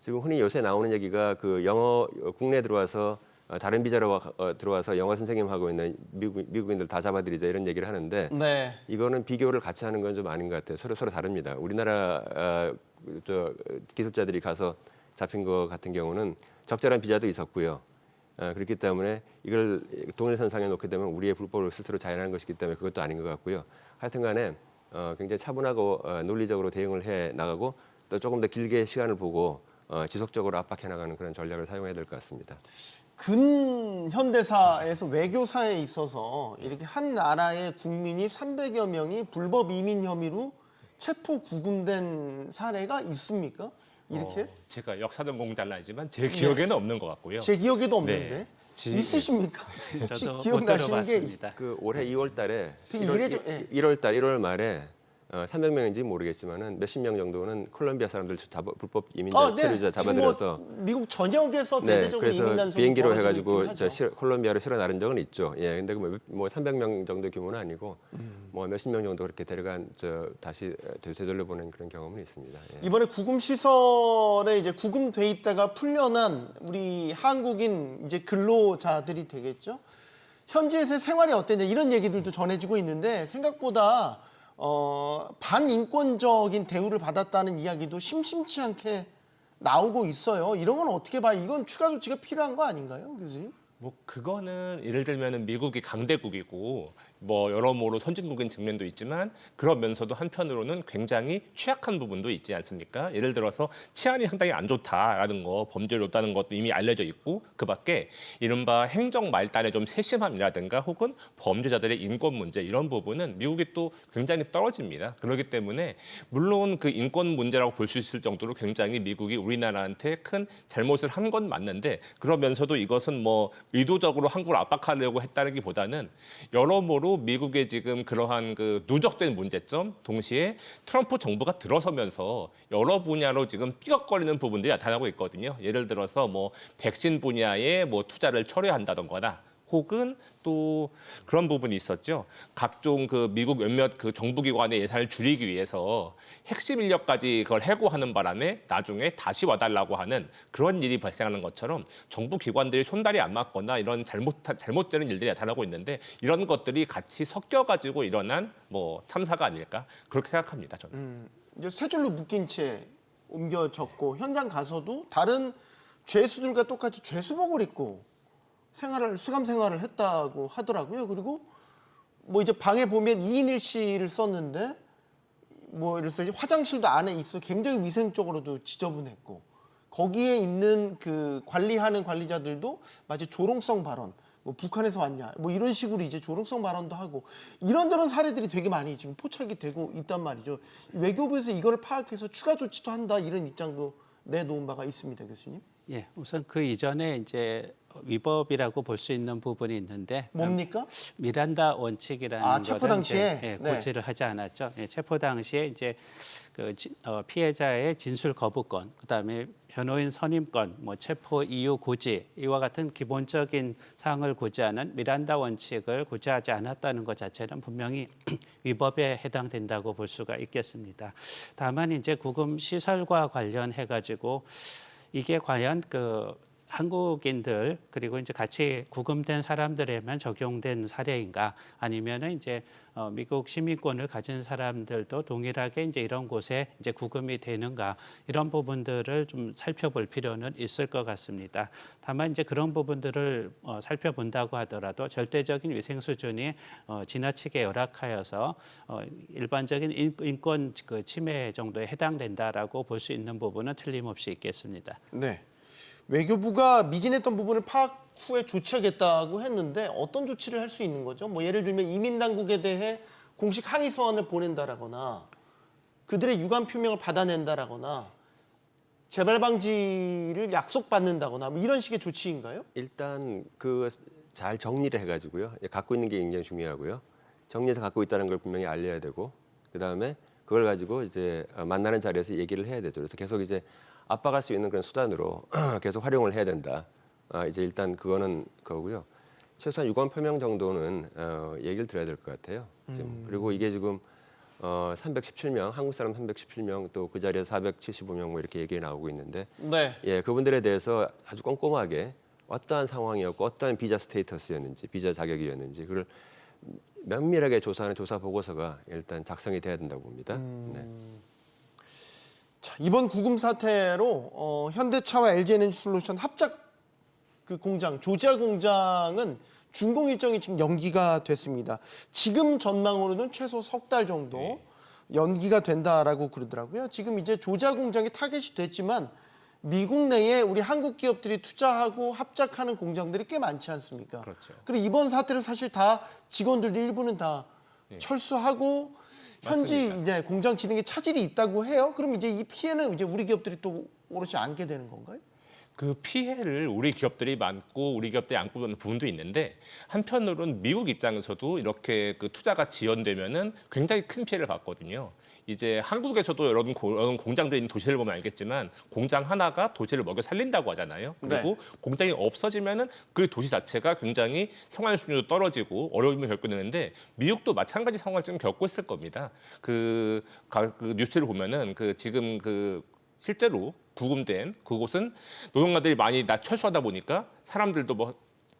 지금 흔히 요새 나오는 얘기가 그 영어 국내 들어와서 다른 비자로 들어와서 영어 선생님 하고 있는 미국인들 다 잡아들이자 이런 얘기를 하는데 네. 이거는 비교를 같이 하는 건 좀 아닌 것 같아요. 서로 다릅니다. 우리나라 기술자들이 가서 잡힌 것 같은 경우는 적절한 비자도 있었고요. 그렇기 때문에 이걸 동일선상에 놓게 되면 우리의 불법을 스스로 자행하는 것이기 때문에 그것도 아닌 것 같고요. 하여튼간에 굉장히 차분하고 논리적으로 대응을 해 나가고 또 조금 더 길게 시간을 보고 지속적으로 압박해 나가는 그런 전략을 사용해야 될 것 같습니다. 근현대사에서 외교사에 있어서 이렇게 한 나라의 국민이 300여 명이 불법 이민 혐의로 체포 구금된 사례가 있습니까? 이렇게? 제가 역사 전공 잘 아니지만 제 기억에는 없는 것 같고요. 제 기억에도 없는데 네. 있으십니까? 혹시 저도 못 기억나시는 게 들어봤습니다. 그 올해 2월 달에 되게 이례적- 예. 1월 말에 300명인지 모르겠지만은 몇십 명 정도는 콜롬비아 사람들 불법 이민자 체류자 지금 뭐 잡아들여서 미국 전역에서 네, 대대적으로 이민 그래서 단속이 비행기로 벌어지고 해가지고 있긴 하죠. 콜롬비아로 실어 나른 적은 있죠. 예, 근데 뭐 300명 정도 규모는 아니고 뭐 몇십 명 정도 그렇게 데려간 다시 되돌려 보낸 그런 경험은 있습니다. 예. 이번에 구금 시설에 이제 구금돼 있다가 풀려난 우리 한국인 이제 근로자들이 되겠죠. 현지에서의 생활이 어땠냐 이런 얘기들도 전해지고 있는데 생각보다 반인권적인 대우를 받았다는 이야기도 심심치 않게 나오고 있어요. 이런 건 어떻게 봐요? 이건 추가 조치가 필요한 거 아닌가요, 교수님? 뭐 그거는 예를 들면은 미국이 강대국이고 뭐 여러모로 선진국인 측면도 있지만 그러면서도 한편으로는 굉장히 취약한 부분도 있지 않습니까? 예를 들어서 치안이 상당히 안 좋다라는 거, 범죄를 없다는 것도 이미 알려져 있고 그밖에 이른바 행정 말단의 좀 세심함이라든가 혹은 범죄자들의 인권 문제 이런 부분은 미국이 또 굉장히 떨어집니다. 그렇기 때문에 물론 그 인권 문제라고 볼 수 있을 정도로 굉장히 미국이 우리나라한테 큰 잘못을 한 건 맞는데 그러면서도 이것은 뭐 의도적으로 한국을 압박하려고 했다기보다는 여러모로 미국의 지금 그러한 그 누적된 문제점 동시에 트럼프 정부가 들어서면서 여러 분야로 지금 삐걱거리는 부분들이 나타나고 있거든요. 예를 들어서 뭐 백신 분야에 뭐 투자를 철회한다던거나 혹은 또 그런 부분이 있었죠. 각종 그 미국 몇몇 그 정부기관의 예산을 줄이기 위해서 핵심 인력까지 그걸 해고하는 바람에 나중에 다시 와달라고 하는 그런 일이 발생하는 것처럼 정부 기관들이 손발이 안 맞거나 이런 잘못되는 일들이 나타나고 있는데 이런 것들이 같이 섞여가지고 일어난 뭐 참사가 아닐까 그렇게 생각합니다. 저는. 이제 세 줄로 묶인 채 옮겨졌고 현장 가서도 다른 죄수들과 똑같이 죄수복을 입고 수감 생활을 했다고 하더라고요. 그리고 뭐 이제 방에 보면 2인 1실을 썼는데 뭐 이래서 이제 화장실도 안에 있어 굉장히 위생적으로도 지저분했고 거기에 있는 그 관리하는 관리자들도 마치 조롱성 발언, 뭐 북한에서 왔냐, 뭐 이런 식으로 이제 조롱성 발언도 하고 이런저런 사례들이 되게 많이 지금 포착이 되고 있단 말이죠. 외교부에서 이걸 파악해서 추가 조치도 한다 이런 입장도 내놓은 바가 있습니다, 교수님. 예, 우선 그 이전에 이제 위법이라고 볼 수 있는 부분이 있는데 뭡니까? 미란다 원칙이라는 체포 거를 당시에? 이제, 네. 고지를 하지 않았죠. 예, 체포 당시에 이제 그 피해자의 진술 거부권, 그다음에 변호인 선임권, 뭐 체포 이유 고지 이와 같은 기본적인 사항을 고지하는 미란다 원칙을 고지하지 않았다는 것 자체는 분명히 위법에 해당된다고 볼 수가 있겠습니다. 다만 이제 구금 시설과 관련해 가지고 이게 과연 그 한국인들 그리고 이제 같이 구금된 사람들에만 적용된 사례인가 아니면은 이제 미국 시민권을 가진 사람들도 동일하게 이제 이런 곳에 이제 구금이 되는가 이런 부분들을 좀 살펴볼 필요는 있을 것 같습니다. 다만 이제 그런 부분들을 살펴본다고 하더라도 절대적인 위생 수준이 지나치게 열악하여서 일반적인 인권 그 침해 정도에 해당된다라고 볼 수 있는 부분은 틀림없이 있겠습니다. 네. 외교부가 미진했던 부분을 파악 후에 조치하겠다고 했는데 어떤 조치를 할 수 있는 거죠? 뭐 예를 들면 이민 당국에 대해 공식 항의 서한을 보낸다라거나 그들의 유감 표명을 받아낸다라거나 재발 방지를 약속받는다거나 뭐 이런 식의 조치인가요? 일단 그 잘 정리를 해가지고요. 갖고 있는 게 굉장히 중요하고요. 정리해서 갖고 있다는 걸 분명히 알려야 되고 그다음에 그걸 가지고 이제 만나는 자리에서 얘기를 해야 되죠. 그래서 계속 이제 압박할 수 있는 그런 수단으로 계속 활용을 해야 된다. 이제 일단 그거는 그거고요. 최소한 유감 표명 정도는 얘기를 들어야 될 것 같아요. 지금. 그리고 이게 지금 317명, 한국 사람 317명 또 그 자리에서 475명 뭐 이렇게 얘기 나오고 있는데 네. 예, 그분들에 대해서 아주 꼼꼼하게 어떠한 상황이었고 어떠한 비자 스테이터스였는지 비자 자격이었는지 그걸 면밀하게 조사하는 조사 보고서가 일단 작성이 돼야 된다고 봅니다. 네. 자, 이번 구금 사태로 현대차와 LG에너지솔루션 합작 그 공장 조지아 공장은 준공 일정이 지금 연기가 됐습니다. 지금 전망으로는 최소 석 달 정도 연기가 된다라고 그러더라고요. 지금 이제 조지아 공장이 타겟이 됐지만 미국 내에 우리 한국 기업들이 투자하고 합작하는 공장들이 꽤 많지 않습니까? 그렇죠. 그리고 이번 사태로 사실 다 직원들 일부는 다 철수하고 현지 맞습니다. 이제 공장 진행에 차질이 있다고 해요. 그럼 이제 이 피해는 이제 우리 기업들이 또 오롯이 안게 되는 건가요? 그 피해를 우리 기업들이 많고 우리 기업들이 안고 있는 부분도 있는데 한편으로는 미국 입장에서도 이렇게 그 투자가 지연되면은 굉장히 큰 피해를 받거든요. 이제 한국에서도 여러 공장들이 있는 도시를 보면 알겠지만 공장 하나가 도시를 먹여 살린다고 하잖아요. 그리고 공장이 없어지면은 그 도시 자체가 굉장히 생활 수준도 떨어지고 어려움을 겪게 되는데 미국도 마찬가지 상황을 지금 겪고 있을 겁니다. 그 뉴스를 보면은 지금 실제로 구금된 그곳은 노동자들이 많이 철수하다 보니까 사람들도 뭐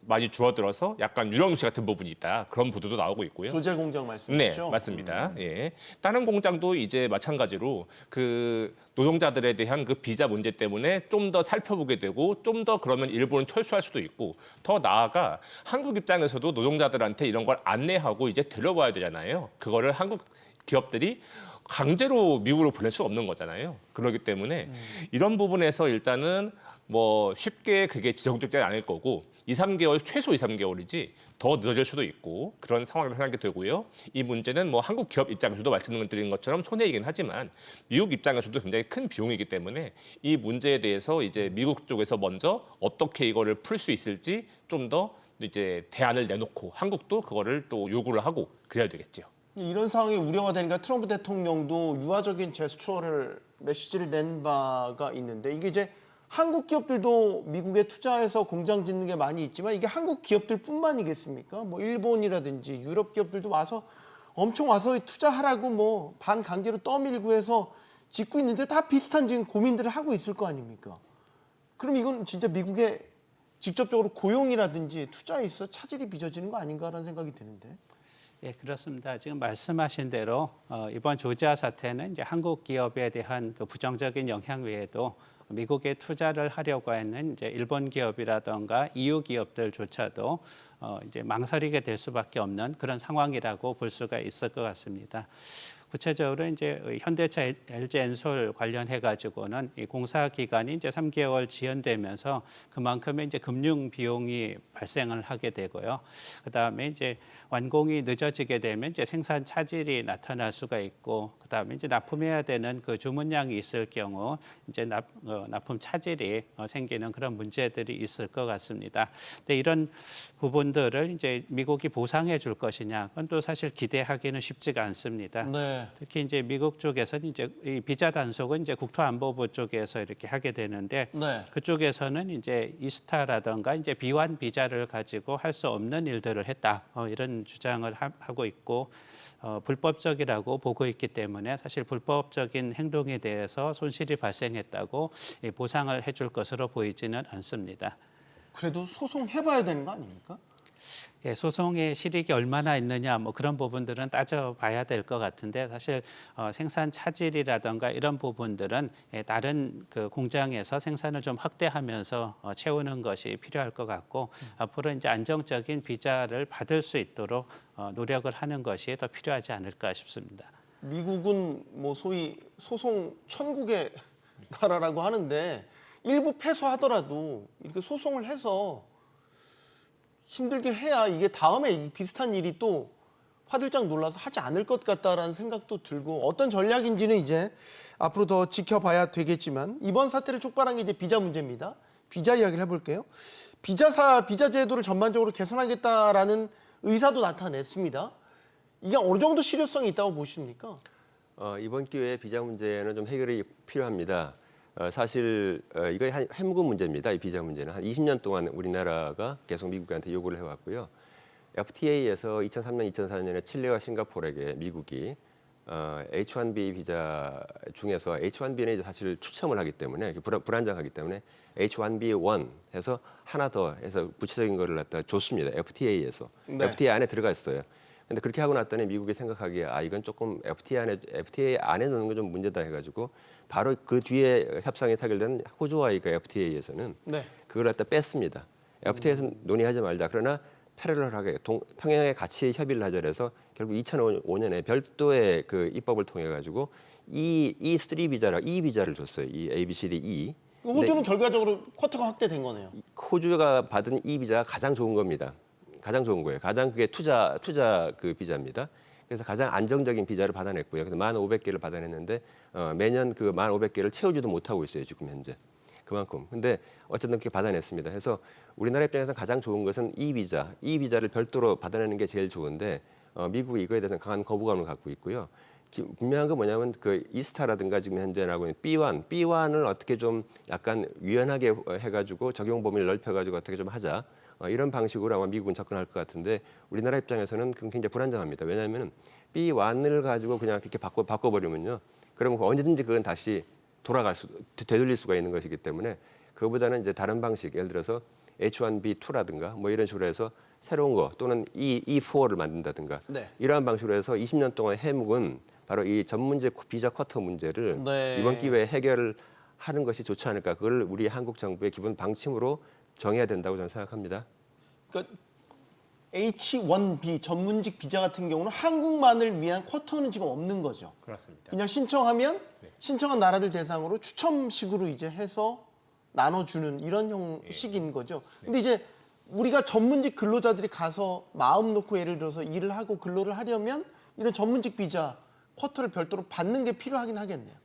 많이 줄어들어서 약간 유령시 같은 부분이 있다. 그런 보도도 나오고 있고요. 조지아 공장 말씀이시죠? 네, 맞습니다. 예. 다른 공장도 이제 마찬가지로 그 노동자들에 대한 그 비자 문제 때문에 좀 더 살펴보게 되고 좀 더 그러면 일부는 철수할 수도 있고 더 나아가 한국 입장에서도 노동자들한테 이런 걸 안내하고 이제 데려와야 되잖아요. 그거를 한국 기업들이 강제로 미국으로 보낼 수 없는 거잖아요. 그렇기 때문에 이런 부분에서 일단은 뭐 쉽게 그게 지정되지 않을 거고 2-3개월 최소 2-3개월이지 더 늦어질 수도 있고 그런 상황을 생각하게 되고요. 이 문제는 뭐 한국 기업 입장에서도 말씀드린 것처럼 손해이긴 하지만 미국 입장에서도 굉장히 큰 비용이기 때문에 이 문제에 대해서 이제 미국 쪽에서 먼저 어떻게 이거를 풀 수 있을지 좀 더 이제 대안을 내놓고 한국도 그거를 또 요구를 하고 그래야 되겠죠. 이런 상황이 우려가 되니까 트럼프 대통령도 유화적인 제스처를 메시지를 낸 바가 있는데 이게 이제 한국 기업들도 미국에 투자해서 공장 짓는 게 많이 있지만 이게 한국 기업들뿐만이겠습니까? 뭐 일본이라든지 유럽 기업들도 엄청 와서 투자하라고 뭐 반강제로 떠밀고 해서 짓고 있는데 다 비슷한 지금 고민들을 하고 있을 거 아닙니까? 그럼 이건 진짜 미국에 직접적으로 고용이라든지 투자에 있어 차질이 빚어지는 거 아닌가라는 생각이 드는데. 예, 그렇습니다. 지금 말씀하신 대로 이번 조지아 사태는 이제 한국 기업에 대한 그 부정적인 영향 외에도 미국에 투자를 하려고 하는 이제 일본 기업이라던가 EU 기업들조차도 이제 망설이게 될 수밖에 없는 그런 상황이라고 볼 수가 있을 것 같습니다. 구체적으로 이제 현대차 LG엔솔 관련해 가지고는 이 공사 기간이 이제 3개월 지연되면서 그만큼의 이제 금융 비용이 발생을 하게 되고요. 그다음에 이제 완공이 늦어지게 되면 이제 생산 차질이 나타날 수가 있고, 그다음에 이제 납품해야 되는 그 주문량이 있을 경우 이제 납품 차질이 생기는 그런 문제들이 있을 것 같습니다. 근데 이런 부분들을 이제 미국이 보상해 줄 것이냐, 그건 또 사실 기대하기는 쉽지가 않습니다. 네. 네. 특히 이제 미국 쪽에서는 이제 이 비자 단속은 이제 국토안보부 쪽에서 이렇게 하게 되는데 네. 그쪽에서는 이제 이스타라든가 이제 비환 비자를 가지고 할 수 없는 일들을 했다 이런 주장을 하고 있고 불법적이라고 보고 있기 때문에 사실 불법적인 행동에 대해서 손실이 발생했다고 보상을 해줄 것으로 보이지는 않습니다. 그래도 소송해봐야 되는 거 아닙니까? 예, 소송의 실익이 얼마나 있느냐 뭐 그런 부분들은 따져봐야 될 것 같은데 사실 생산 차질이라든가 이런 부분들은 다른 그 공장에서 생산을 좀 확대하면서 채우는 것이 필요할 것 같고 앞으로 이제 안정적인 비자를 받을 수 있도록 노력을 하는 것이 더 필요하지 않을까 싶습니다. 미국은 뭐 소위 소송 천국의 나라라고 하는데 일부 패소하더라도 이렇게 소송을 해서 힘들게 해야 이게 다음에 비슷한 일이 또 화들짝 놀라서 하지 않을 것 같다라는 생각도 들고 어떤 전략인지는 이제 앞으로 더 지켜봐야 되겠지만 이번 사태를 촉발한 게 이제 비자 문제입니다. 비자 이야기를 해볼게요. 비자 제도를 전반적으로 개선하겠다라는 의사도 나타냈습니다. 이게 어느 정도 실효성이 있다고 보십니까? 이번 기회에 비자 문제는 좀 해결이 필요합니다. 사실 이거 해묵은 문제입니다. 이 비자 문제는 한 20년 동안 우리나라가 계속 미국한테 요구를 해왔고요. FTA에서 2003년, 2004년에 칠레와 싱가포르에게 미국이 H-1B 비자 중에서 H-1B는 이제 사실 추첨을 하기 때문에 불안정하기 때문에 H-1B1 해서 하나 더 해서 구체적인 거를 갖다 줬습니다. FTA에서 네. FTA 안에 들어가 있어요. 근데 그렇게 하고 났더니 미국이 생각하기에 이건 조금 FTA 안에 넣는 건 좀 문제다 해가지고 바로 그 뒤에 협상이 타결된 호주와의 그 FTA에서는 네. 그걸 갖다 뺐습니다. FTA에서 논의하지 말자. 그러나 패러럴하게 평행하게 같이 협의를 하자 그래서 결국 2005년에 별도의 그 입법을 통해 가지고 E3 비자라 E 비자를 줬어요. 이 A, B, C, D, E. 호주는 결과적으로 쿼터가 확대된 거네요. 호주가 받은 E 비자가 가장 좋은 겁니다. 가장 좋은 거예요. 가장 그게 투자 그 비자입니다. 그래서 가장 안정적인 비자를 받아냈고요. 그래서 1,500개를 받아냈는데 매년 그 1,500개를 채우지도 못하고 있어요. 지금 현재. 그만큼. 근데 어쨌든 그렇게 받아냈습니다. 그래서 우리나라 입장에서 가장 좋은 것은 E 비자를 별도로 받아내는 게 제일 좋은데 미국이 이거에 대해서는 강한 거부감을 갖고 있고요. 분명한 건 뭐냐면 그 이스타라든가 지금 현재 나오고 있는 B1을 어떻게 좀 약간 유연하게 해가지고 적용 범위를 넓혀가지고 어떻게 좀 하자. 이런 방식으로 아마 미국은 접근할 것 같은데 우리나라 입장에서는 그건 굉장히 불안정합니다. 왜냐하면 B1을 가지고 그냥 이렇게 바꿔버리면요. 그러면 언제든지 그건 다시 되돌릴 수가 있는 것이기 때문에 그거보다는 이제 다른 방식, 예를 들어서 H1B2라든가 뭐 이런 식으로 해서 새로운 거 또는 E4를 만든다든가 네. 이러한 방식으로 해서 20년 동안 해묵은 바로 이 전문제 비자 쿼터 문제를 네. 이번 기회에 해결을 하는 것이 좋지 않을까. 그걸 우리 한국 정부의 기본 방침으로 정해야 된다고 저는 생각합니다. 그러니까 H-1B 전문직 비자 같은 경우는 한국만을 위한 쿼터는 지금 없는 거죠. 그렇습니다. 그냥 신청하면 신청한 나라들 대상으로 추첨식으로 이제 해서 나눠주는 이런 형식인 거죠. 근데 이제 우리가 전문직 근로자들이 가서 마음 놓고 예를 들어서 일을 하고 근로를 하려면 이런 전문직 비자 쿼터를 별도로 받는 게 필요하긴 하겠네요.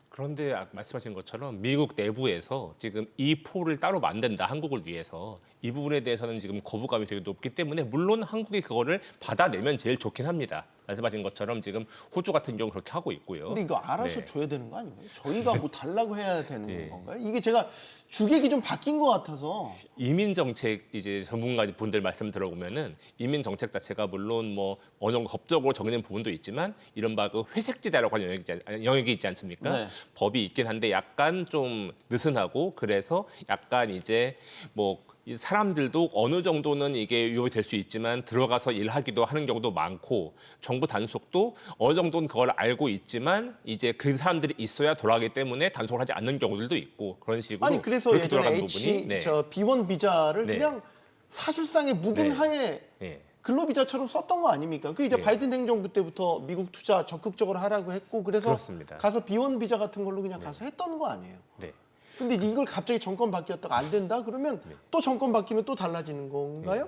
그런데 말씀하신 것처럼 미국 내부에서 지금 이 포를 따로 만든다 한국을 위해서 이 부분에 대해서는 지금 거부감이 되게 높기 때문에 물론 한국이 그거를 받아내면 제일 좋긴 합니다. 말씀하신 것처럼 지금 호주 같은 경우 그렇게 하고 있고요. 근데 이거 알아서 네. 줘야 되는 거 아니에요? 저희가 뭐 달라고 해야 되는 건가요? 이게 제가 주객이 좀 바뀐 것 같아서. 이민 정책 이제 전문가 분들 말씀 들어보면은 이민 정책 자체가 물론 뭐 어느 정도 법적으로 정해진 부분도 있지만 이른바 그 회색지대라고 하는 영역이 있지 않습니까? 네. 법이 있긴 한데 약간 좀 느슨하고 그래서 약간 이제 뭐 이 사람들도 어느 정도는 이게 유혹이 될 수 있지만 들어가서 일하기도 하는 경우도 많고 정부 단속도 어느 정도는 그걸 알고 있지만 이제 그 사람들이 있어야 돌아가기 때문에 단속을 하지 않는 경우들도 있고 그런 식으로 아니 그래서 그렇게 예전에 돌아가는 B1 비자를 네. 그냥 사실상의 묵인하에 네. 근로비자처럼 썼던 거 아닙니까? 그 이제 네. 바이든 행정부 때부터 미국 투자 적극적으로 하라고 했고 그래서 그렇습니다. 가서 B1 비자 같은 걸로 그냥 가서 했던 거 아니에요? 네. 근데 이제 이걸 갑자기 정권 바뀌었다가 안 된다 그러면 또 정권 바뀌면 또 달라지는 건가요?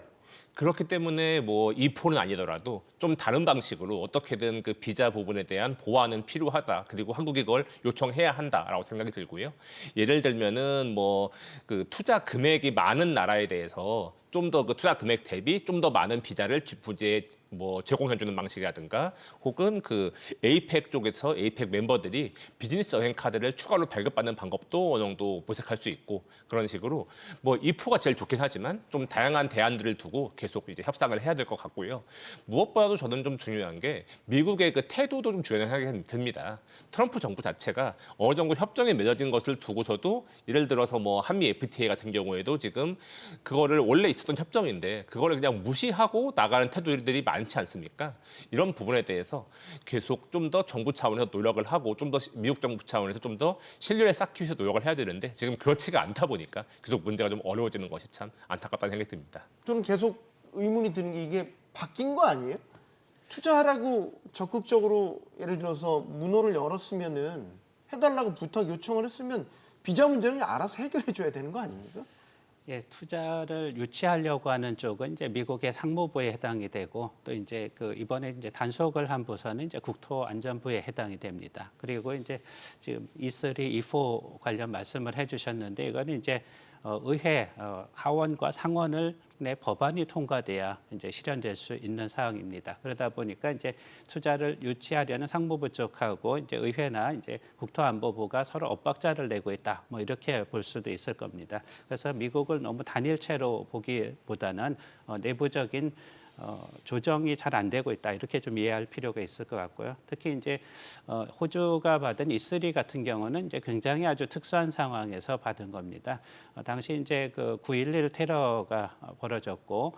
그렇기 때문에 뭐 이 포는 아니더라도 좀 다른 방식으로 어떻게든 그 비자 부분에 대한 보완은 필요하다. 그리고 한국이 그걸 요청해야 한다라고 생각이 들고요. 예를 들면은 뭐 그 투자 금액이 많은 나라에 대해서 좀 더 그 투자 금액 대비 좀 더 많은 비자를 부재 뭐 제공해주는 방식이라든가 혹은 그 에이펙 쪽에서 에이펙 멤버들이 비즈니스 여행 카드를 추가로 발급받는 방법도 어느 정도 모색할 수 있고 그런 식으로 뭐 이포가 제일 좋긴 하지만 좀 다양한 대안들을 두고 계속 이제 협상을 해야 될 것 같고요. 무엇보다도 저는 좀 중요한 게 미국의 그 태도도 좀 중요하게 생각이 듭니다. 트럼프 정부 자체가 어느 정도 협정이 맺어진 것을 두고서도 예를 들어서 뭐 한미 FTA 같은 경우에도 지금 그거를 원래 있었던 협정인데 그거를 그냥 무시하고 나가는 태도들이 많지 않습니까? 이런 부분에 대해서 계속 좀 더 정부 차원에서 노력을 하고 좀 더 미국 정부 차원에서 좀 더 신뢰를 쌓기 위해서 노력을 해야 되는데 지금 그렇지가 않다 보니까 계속 문제가 좀 어려워지는 것이 참 안타깝다는 생각이 듭니다. 저는 계속 의문이 드는 게 이게 바뀐 거 아니에요? 투자하라고 적극적으로 예를 들어서 문호를 열었으면은 해달라고 부탁 요청을 했으면 비자 문제는 그냥 알아서 해결해 줘야 되는 거 아닙니까? 예, 투자를 유치하려고 하는 쪽은 이제 미국의 상무부에 해당이 되고 또 이제 그 이번에 이제 단속을 한 부서는 이제 국토안전부에 해당이 됩니다. 그리고 이제 지금 E3, E4 관련 말씀을 해주셨는데 이거는 이제 의회 하원과 상원을 내 법안이 통과돼야 이제 실현될 수 있는 사항입니다. 그러다 보니까 이제 투자를 유치하려는 상무부 쪽하고 이제 의회나 이제 국토안보부가 서로 엇박자를 내고 있다. 뭐 이렇게 볼 수도 있을 겁니다. 그래서 미국을 너무 단일체로 보기보다는 내부적인 조정이 잘 안 되고 있다 이렇게 좀 이해할 필요가 있을 것 같고요. 특히 이제 호주가 받은 E3 같은 경우는 이제 굉장히 아주 특수한 상황에서 받은 겁니다. 당시 이제 그 9.11 테러가 벌어졌고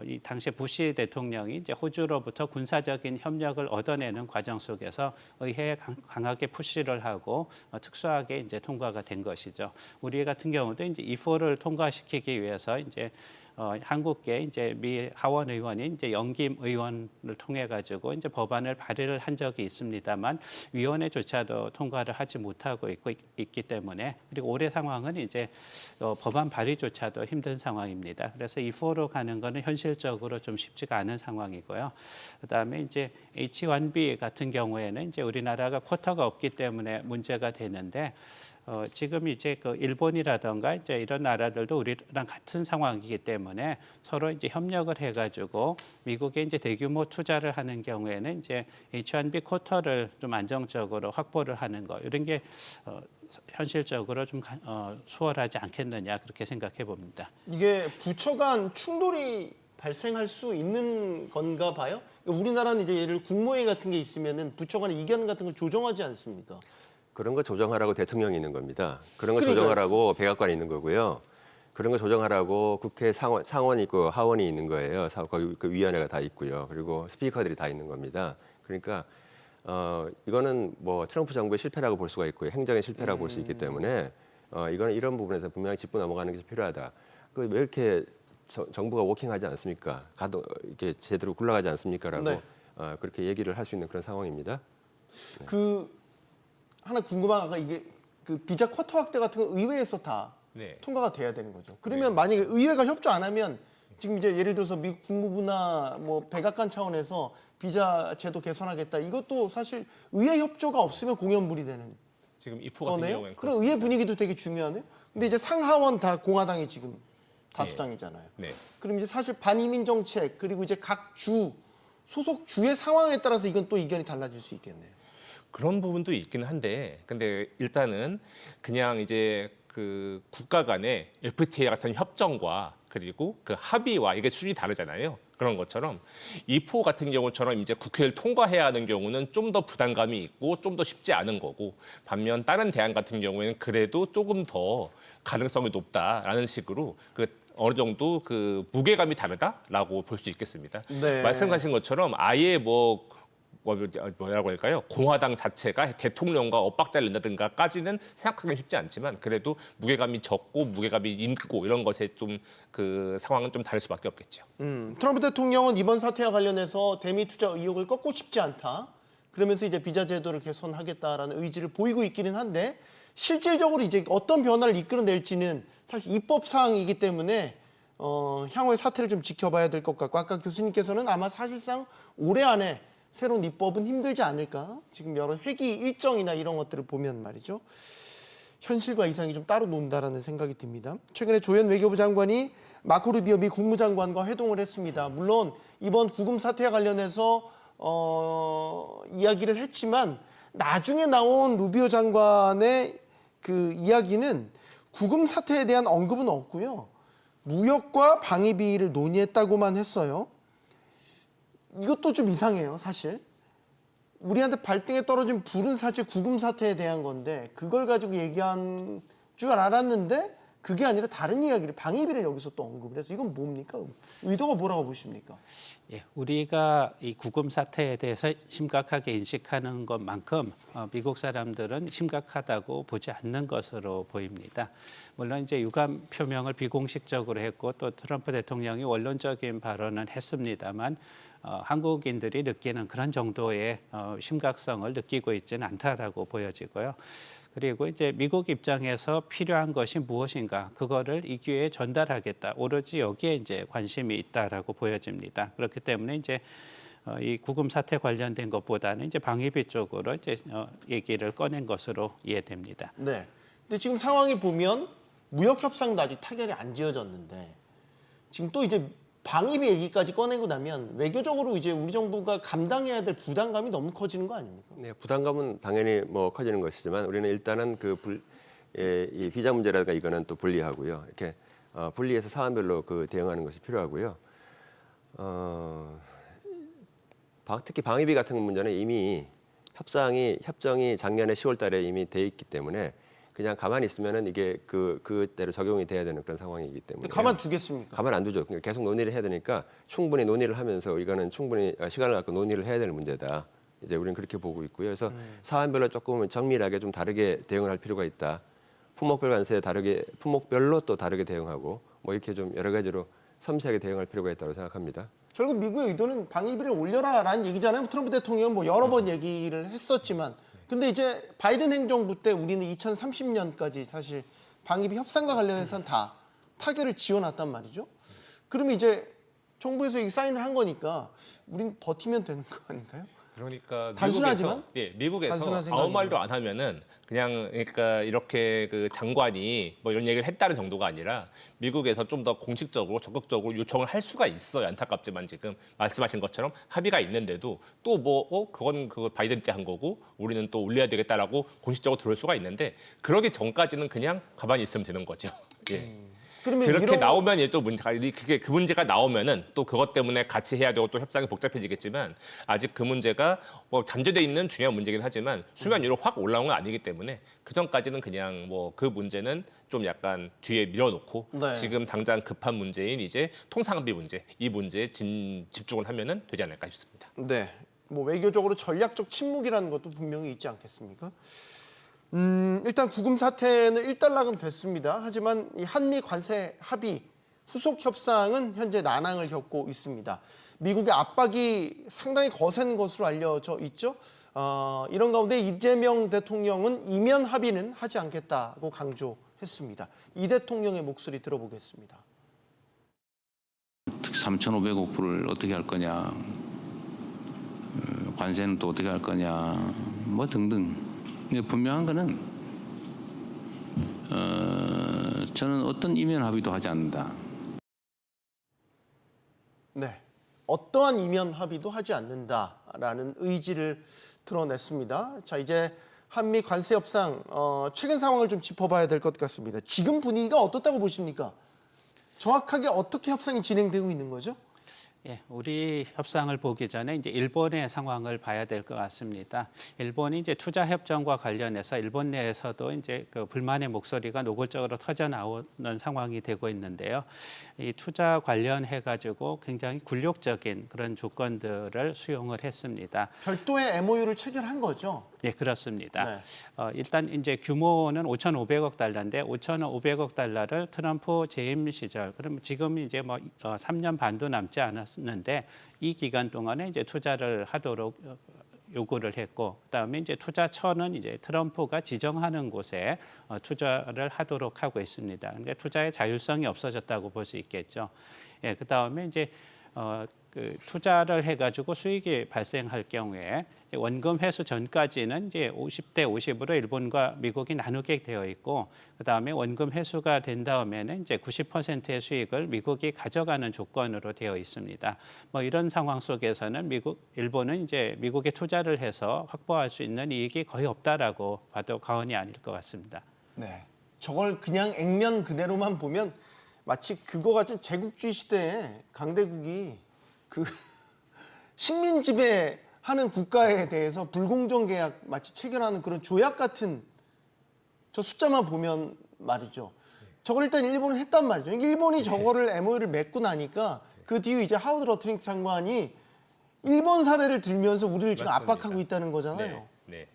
이 당시 부시 대통령이 이제 호주로부터 군사적인 협력을 얻어내는 과정 속에서 의회에 강하게 푸시를 하고 특수하게 이제 통과가 된 것이죠. 우리 같은 경우도 이제 E4를 통과시키기 위해서 이제 한국계 이제 미 하원 의원이 이제 영김 의원을 통해 가지고 이제 법안을 발의를 한 적이 있습니다만 위원회조차도 통과를 하지 못하고 있기 때문에 그리고 올해 상황은 이제 법안 발의조차도 힘든 상황입니다. 그래서 E4로 가는 거는 현실적으로 좀 쉽지가 않은 상황이고요. 그다음에 이제 H1B 같은 경우에는 이제 우리나라가 쿼터가 없기 때문에 문제가 되는데. 지금 이제 그 일본이라든가 이제 이런 나라들도 우리랑 같은 상황이기 때문에 서로 이제 협력을 해가지고 미국에 이제 대규모 투자를 하는 경우에는 이제 H1B 쿼터를 좀 안정적으로 확보를 하는 거 이런 게 현실적으로 좀 수월하지 않겠느냐 그렇게 생각해 봅니다. 이게 부처 간 충돌이 발생할 수 있는 건가 봐요? 우리나라는 이제 예를 국무회의 같은 게 있으면은 부처 간의 의견 같은 걸 조정하지 않습니까? 그런 거 조정하라고 대통령이 있는 겁니다. 그런 거 그러니까요. 조정하라고 백악관이 있는 거고요. 그런 거 조정하라고 국회 상원이 있고 하원이 있는 거예요. 거기 그 위원회가 다 있고요. 그리고 스피커들이 다 있는 겁니다. 그러니까 이거는 뭐 트럼프 정부의 실패라고 볼 수가 있고요. 행정의 실패라고 볼 수 있기 때문에 이거는 이런 부분에서 분명히 짚고 넘어가는 게 필요하다. 왜 이렇게 정부가 워킹하지 않습니까? 이렇게 제대로 굴러가지 않습니까라고 네. 그렇게 얘기를 할 수 있는 그런 상황입니다. 그 하나 궁금한 게 이게 그 비자 쿼터 확대 같은 거 의회에서 다 네. 통과가 돼야 되는 거죠. 그러면 만약에 의회가 협조 안 하면 지금 이제 예를 들어서 미국 국무부나 뭐 백악관 차원에서 비자 제도 개선하겠다. 이것도 사실 의회 협조가 없으면 공연불이 되는 지금 이포 같은 거네요. 경우에는 그럼 의회 분위기도 되게 중요하네요. 근데 이제 상하원 다 공화당이 지금 다수당이잖아요. 네. 그럼 이제 사실 반이민 정책 그리고 이제 각 주 소속 주의 상황에 따라서 이건 또 의견이 달라질 수 있겠네요. 그런 부분도 있긴 한데, 근데 일단은 그냥 이제 그 국가 간의 FTA 같은 협정과 그리고 그 합의와 이게 수준이 다르잖아요. 그런 것처럼 이포 같은 경우처럼 이제 국회를 통과해야 하는 경우는 좀 더 부담감이 있고 좀 더 쉽지 않은 거고, 반면 다른 대안 같은 경우에는 그래도 조금 더 가능성이 높다라는 식으로 그 어느 정도 그 무게감이 다르다라고 볼 수 있겠습니다. 네. 말씀하신 것처럼 아예 뭐라고 할까요? 공화당 자체가 대통령과 엇박자를 낸다든가까지는 생각하기는 쉽지 않지만 그래도 무게감이 적고 무게감이 있고 이런 것에 좀 그 상황은 좀 다를 수밖에 없겠죠. 트럼프 대통령은 이번 사태와 관련해서 대미 투자 의혹을 꺾고 싶지 않다. 그러면서 이제 비자 제도를 개선하겠다라는 의지를 보이고 있기는 한데 실질적으로 이제 어떤 변화를 이끌어낼지는 사실 입법 사항이기 때문에 향후의 사태를 좀 지켜봐야 될 것 같고 아까 교수님께서는 아마 사실상 올해 안에 새로운 입법은 힘들지 않을까? 지금 여러 회기 일정이나 이런 것들을 보면 말이죠. 현실과 이상이 좀 따로 논다라는 생각이 듭니다. 최근에 조현 외교부 장관이 마코 루비오 미 국무장관과 회동을 했습니다. 물론 이번 구금 사태와 관련해서 이야기를 했지만 나중에 나온 루비오 장관의 그 이야기는 구금 사태에 대한 언급은 없고요. 무역과 방위비를 논의했다고만 했어요. 이것도 좀 이상해요, 사실. 우리한테 발등에 떨어진 불은 사실 구금 사태에 대한 건데 그걸 가지고 얘기한 줄 알았는데 그게 아니라 다른 이야기를 방위비를 여기서 또 언급을 해서 이건 뭡니까? 의도가 뭐라고 보십니까? 예, 우리가 이 구금 사태에 대해서 심각하게 인식하는 것만큼 미국 사람들은 심각하다고 보지 않는 것으로 보입니다. 물론 이제 유감 표명을 비공식적으로 했고 또 트럼프 대통령이 원론적인 발언은 했습니다만 한국인들이 느끼는 그런 정도의 심각성을 느끼고 있지는 않다라고 보여지고요. 그리고 이제 미국 입장에서 필요한 것이 무엇인가 그거를 이 기회에 전달하겠다. 오로지 여기에 이제 관심이 있다라고 보여집니다. 그렇기 때문에 이제 이 구금 사태 관련된 것보다는 이제 방위비 쪽으로 이제 얘기를 꺼낸 것으로 이해됩니다. 네. 근데 지금 상황이 보면 무역 협상도 아직 타결이 안 지어졌는데 지금 또 이제 방위비 얘기까지 꺼내고 나면 외교적으로 이제 우리 정부가 감당해야 될 부담감이 너무 커지는 거 아닙니까? 네, 부담감은 당연히 뭐 커지는 것이지만 우리는 일단은 이 비자 문제라든가 이거는 또 분리하고요. 이렇게 분리해서 사안별로 그 대응하는 것이 필요하고요. 특히 방위비 같은 문제는 이미 협정이 작년에 10월달에 이미 돼 있기 때문에 그냥 가만히 있으면은 이게 그대로 적용이 돼야 되는 그런 상황이기 때문에 가만 두겠습니까? 가만 안 두죠. 계속 논의를 해야 되니까 충분히 논의를 하면서 이거는 충분히 시간을 갖고 논의를 해야 되는 문제다. 이제 우리는 그렇게 보고 있고요. 그래서 사안별로 조금 정밀하게 좀 다르게 대응을 할 필요가 있다. 품목별 관세 품목별로 또 다르게 대응하고 뭐 이렇게 좀 여러 가지로 섬세하게 대응할 필요가 있다고 생각합니다. 결국 미국의 의도는 방위비를 올려라라는 얘기잖아요. 트럼프 대통령은 뭐 여러 번 얘기를 했었지만 근데 이제 바이든 행정부 때 우리는 2030년까지 사실 방위비 협상과 관련해서는 다 타결을 지어놨단 말이죠. 그러면 이제 정부에서 이 사인을 한 거니까 우린 버티면 되는 거 아닌가요? 그러니까 단순하지만? 미국에서 단순한 아무 생각이네요. 말도 안 하면은 그냥 그러니까 이렇게 그 장관이 뭐 이런 얘기를 했다는 정도가 아니라 미국에서 좀 더 공식적으로 적극적으로 요청을 할 수가 있어요. 안타깝지만 지금 말씀하신 것처럼 합의가 있는데도 또 뭐 그건 그거 바이든 때 한 거고 우리는 또 올려야 되겠다라고 공식적으로 들어올 수가 있는데 그러기 전까지는 그냥 가만히 있으면 되는 거죠. 예. 그러면 그렇게 이런 나오면 또 문제가 그게 그 문제가 나오면은 또 그것 때문에 같이 해야 되고 또 협상이 복잡해지겠지만 아직 그 문제가 뭐 잠재돼 있는 중요한 문제긴 하지만 수면 위로 확 올라온 건 아니기 때문에 그 전까지는 그냥 뭐 그 문제는 좀 약간 뒤에 밀어놓고 네. 지금 당장 급한 문제인 이제 통상비 문제 이 문제에 집중을 하면은 되지 않을까 싶습니다. 네, 뭐 외교적으로 전략적 침묵이라는 것도 분명히 있지 않겠습니까? 일단 구금 사태는 일단락은 됐습니다. 하지만 이 한미 관세 합의 후속 협상은 현재 난항을 겪고 있습니다. 미국의 압박이 상당히 거센 것으로 알려져 있죠. 이런 가운데 이재명 대통령은 이면 합의는 하지 않겠다고 강조했습니다. 이 대통령의 목소리 들어보겠습니다. 3,500억 불을 어떻게 할 거냐, 관세는 또 어떻게 할 거냐, 뭐 등등. 분명한 거는 저는 어떤 이면 합의도 하지 않는다. 네, 어떠한 이면 합의도 하지 않는다라는 의지를 드러냈습니다. 자, 이제 한미 관세 협상 최근 상황을 좀 짚어봐야 될 것 같습니다. 지금 분위기가 어떻다고 보십니까? 정확하게 어떻게 협상이 진행되고 있는 거죠? 예, 우리 협상을 보기 전에 이제 일본의 상황을 봐야 될 것 같습니다. 일본이 이제 투자 협정과 관련해서 일본 내에서도 이제 그 불만의 목소리가 노골적으로 터져 나오는 상황이 되고 있는데요. 이 투자 관련해 가지고 굉장히 굴욕적인 그런 조건들을 수용을 했습니다. 별도의 MOU를 체결한 거죠? 예, 그렇습니다. 네. 일단 이제 규모는 5,500억 달러인데 5,500억 달러를 트럼프 재임 시절, 그러면 지금 이제 뭐 3년 반도 남지 않았는데 이 기간 동안에 이제 투자를 하도록 요구를 했고, 그다음에 이제 투자처는 이제 트럼프가 지정하는 곳에 투자를 하도록 하고 있습니다. 그러니까 투자의 자율성이 없어졌다고 볼 수 있겠죠. 예, 그다음에 이제 그 투자를 해가지고 수익이 발생할 경우에 원금 회수 전까지는 이제 50대 50으로 일본과 미국이 나누게 되어 있고, 그 다음에 원금 회수가 된 다음에는 이제 90%의 수익을 미국이 가져가는 조건으로 되어 있습니다. 뭐 이런 상황 속에서는 일본은 이제 미국에 투자를 해서 확보할 수 있는 이익이 거의 없다라고 봐도 과언이 아닐 것 같습니다. 네. 저걸 그냥 액면 그대로만 보면 마치 그거 같은 제국주의 시대에 강대국이 그 식민 지배하는 국가에 대해서 불공정 계약 마치 체결하는 그런 조약 같은 저 숫자만 보면 말이죠. 저걸 일단 일본은 했단 말이죠. 일본이 저거를 MOU를 맺고 나니까 그 뒤에 이제 하워드 러트링 장관이 일본 사례를 들면서 우리를 지금 맞습니다. 압박하고 있다는 거잖아요. 네, 네.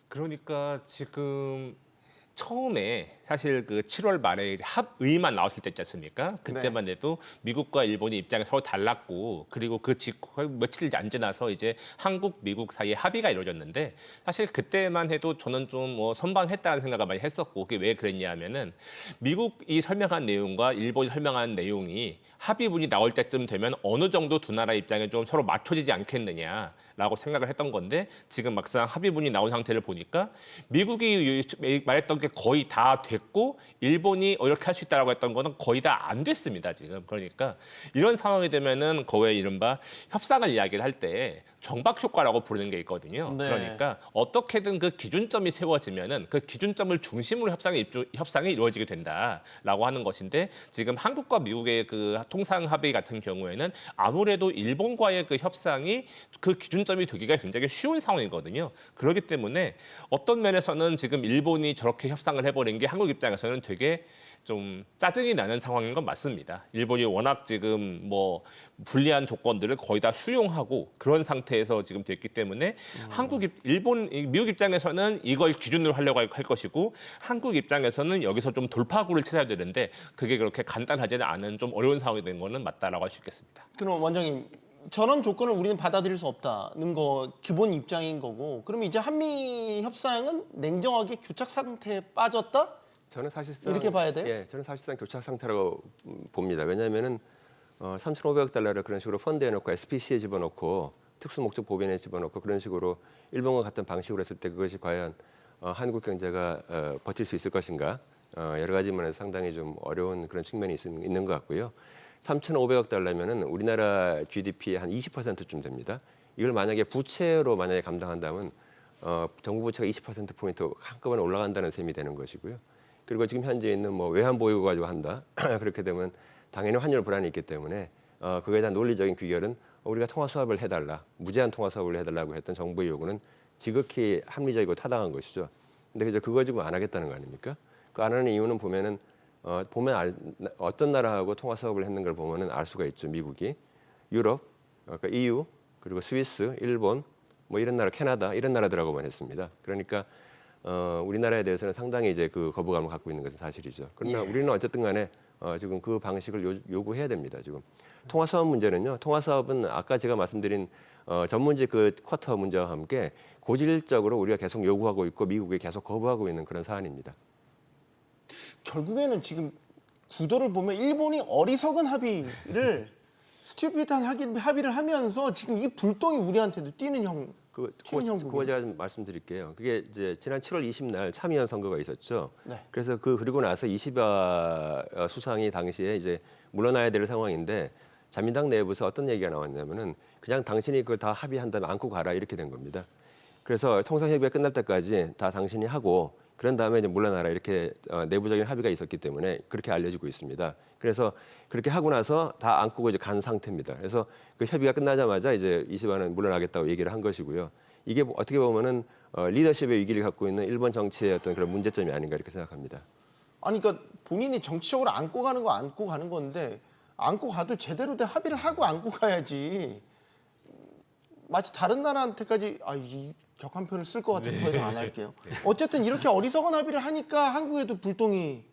그러니까 지금 처음에 사실 그 7월 말에 합의만 나왔을 때 있지 않습니까? 그때만 해도 미국과 일본의 입장이 서로 달랐고, 그리고 그 직후 며칠 안 지나서 이제 한국, 미국 사이에 합의가 이루어졌는데, 사실 그때만 해도 저는 좀 뭐 선방했다는 생각을 많이 했었고, 그게 왜 그랬냐면은 미국이 설명한 내용과 일본이 설명한 내용이 합의문이 나올 때쯤 되면 어느 정도 두 나라 입장에 좀 서로 맞춰지지 않겠느냐라고 생각을 했던 건데, 지금 막상 합의문이 나온 상태를 보니까 미국이 말했던 게 거의 다 됐고, 일본이 이렇게 할 수 있다라고 했던 거는 거의 다 안 됐습니다, 지금. 그러니까 이런 상황이 되면은 거의 이른바 협상을 이야기를 할 때 정박 효과라고 부르는 게 있거든요. 네. 그러니까 어떻게든 그 기준점이 세워지면은 그 기준점을 중심으로 협상이 이루어지게 된다라고 하는 것인데, 지금 한국과 미국의 그 통상 합의 같은 경우에는 아무래도 일본과의 그 협상이 그 기준점이 되기가 굉장히 쉬운 상황이거든요. 그렇기 때문에 어떤 면에서는 지금 일본이 저렇게 협상을 해버린 게 한국 입장에서는 되게 좀 짜증이 나는 상황인 건 맞습니다. 일본이 워낙 지금 뭐 불리한 조건들을 거의 다 수용하고 그런 상태에서 지금 됐기 때문에 미국 입장에서는 이걸 기준으로 하려고 할 것이고, 한국 입장에서는 여기서 좀 돌파구를 찾아야 되는데 그게 그렇게 간단하지는 않은 좀 어려운 상황이 된 거는 맞다라고 할 수 있겠습니다. 그럼 원장님, 저런 조건을 우리는 받아들일 수 없다는 거 기본 입장인 거고, 그럼 이제 한미 협상은 냉정하게 교착 상태에 빠졌다? 저는 사실상 이렇게 봐야 돼요? 예, 저는 사실상 교착 상태라고 봅니다. 왜냐하면은 3,500억 달러를 그런 식으로 펀드에 넣고 SPC에 집어넣고 특수 목적 보변에 집어넣고 그런 식으로 일본과 같은 방식으로 했을 때 그것이 과연 한국 경제가 버틸 수 있을 것인가, 여러 가지 면에서 상당히 좀 어려운 그런 측면이 있는 것 같고요. 3,500억 달러면은 우리나라 GDP의 한 20%쯤 됩니다. 이걸 만약에 부채로 만약에 감당한다면 정부 부채가 20%포인트 한꺼번에 올라간다는 셈이 되는 것이고요. 그리고 지금 현재 있는 뭐 외환 보유 가지고 한다. 그렇게 되면 당연히 환율 불안이 있기 때문에 그거에 대한 논리적인 귀결은 우리가 통화 사업을 해달라, 무제한 통화 사업을 해달라고 했던 정부의 요구는 지극히 합리적이고 타당한 것이죠. 근데 그저 그거 지금 안 하겠다는 거 아닙니까? 그 안 하는 이유는 보면 어떤 나라하고 통화 사업을 했는 걸 보면은 알 수가 있죠. 미국이, 유럽, 그러니까 EU, 그리고 스위스, 일본, 뭐 이런 나라, 캐나다 이런 나라들하고만 했습니다. 그러니까 우리나라에 대해서는 상당히 이제 그 거부감을 갖고 있는 것은 사실이죠. 그러나 예. 우리는 어쨌든 간에 지금 그 방식을 요구해야 됩니다. 지금 통화 사업 문제는요. 통화 사업은 아까 제가 말씀드린 전문직 그 쿼터 문제와 함께 고질적으로 우리가 계속 요구하고 있고 미국이 계속 거부하고 있는 그런 사안입니다. 결국에는 지금 구도를 보면 일본이 어리석은 합의를 스튜피드한 합의를 하면서 지금 이 불똥이 우리한테도 띄는 그거 제가 좀 말씀드릴게요. 그게 이제 지난 7월 20일 참의원 선거가 있었죠. 네. 그래서 그리고 나서 이시바 수상이 당시에 이제 물러나야 될 상황인데 자민당 내부에서 어떤 얘기가 나왔냐면은 그냥 당신이 그걸 다 합의한다면 안고 가라 이렇게 된 겁니다. 그래서 통상협의가 끝날 때까지 다 당신이 하고 그런 다음에 이제 물러나라 이렇게 내부적인 합의가 있었기 때문에 그렇게 알려지고 있습니다. 그래서 그렇게 하고 나서 다 안고 이제 간 상태입니다. 그래서 그 협의가 끝나자마자 이제 이시바는 물러나겠다고 얘기를 한 것이고요. 이게 어떻게 보면은 리더십의 위기를 갖고 있는 일본 정치의 어떤 그런 문제점이 아닌가 이렇게 생각합니다. 아니 그러니까 본인이 정치적으로 안고 가는 거 안고 가는 건데 안고 가도 제대로 된 합의를 하고 안고 가야지. 마치 다른 나라한테까지 이 격한 표현을 쓸 것 같아서 더 이상 안 할게요. 어쨌든 이렇게 어리석은 합의를 하니까 한국에도 불똥이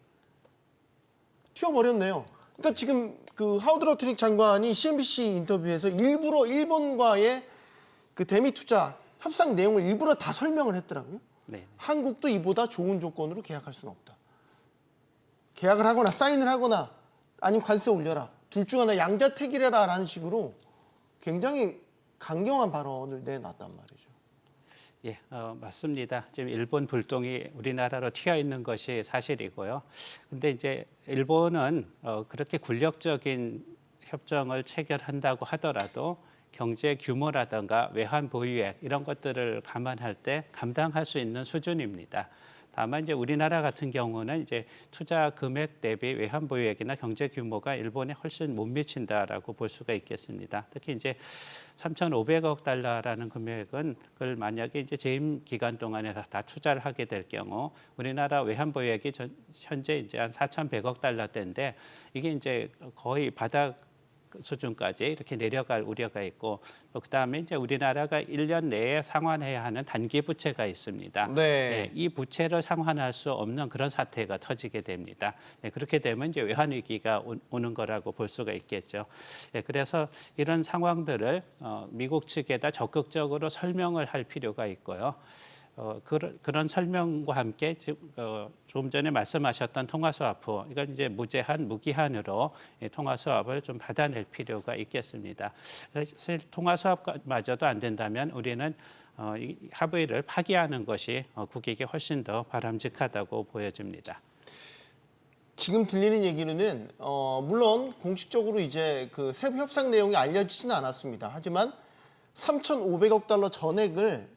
튀어버렸네요. 그러니까 지금 그 하워드 러트링 장관이 CNBC 인터뷰에서 일부러 일본과의 그 대미 투자 협상 내용을 일부러 다 설명을 했더라고요. 네. 한국도 이보다 좋은 조건으로 계약할 수는 없다. 계약을 하거나 사인을 하거나 아니면 관세 올려라. 둘 중 하나 양자택일해라라는 식으로 굉장히 강경한 발언을 내놨단 말이죠. 예, 맞습니다. 지금 일본 불똥이 우리나라로 튀어 있는 것이 사실이고요. 근데 이제 일본은 그렇게 굴욕적인 협정을 체결한다고 하더라도 경제 규모라든가 외환 보유액 이런 것들을 감안할 때 감당할 수 있는 수준입니다. 다만 이제 우리나라 같은 경우는 이제 투자 금액 대비 외환 보유액이나 경제 규모가 일본에 훨씬 못 미친다라고 볼 수가 있겠습니다. 특히 이제 3,500억 달러라는 금액은 그걸 만약에 이제 재임 기간 동안에 다 투자를 하게 될 경우 우리나라 외환 보유액이 현재 이제 한 4,100억 달러대인데 이게 이제 거의 바닥 수준까지 이렇게 내려갈 우려가 있고 그다음에 이제 우리나라가 1년 내에 상환해야 하는 단기 부채가 있습니다. 네. 이 부채를 상환할 수 없는 그런 사태가 터지게 됩니다. 그렇게 되면 이제 외환 위기가 오는 거라고 볼 수가 있겠죠. 그래서 이런 상황들을 미국 측에다 적극적으로 설명을 할 필요가 있고요. 그런 설명과 함께 조금 전에 말씀하셨던 통화 스와프 이건 이제 무제한 무기한으로 통화 스왑을 좀 받아낼 필요가 있겠습니다. 사실 통화 스왑마저도 안 된다면 우리는 이 합의를 파기하는 것이 국익에 훨씬 더 바람직하다고 보여집니다. 지금 들리는 얘기는 물론 공식적으로 이제 그 세부 협상 내용이 알려지지는 않았습니다. 하지만 3,500억 달러 전액을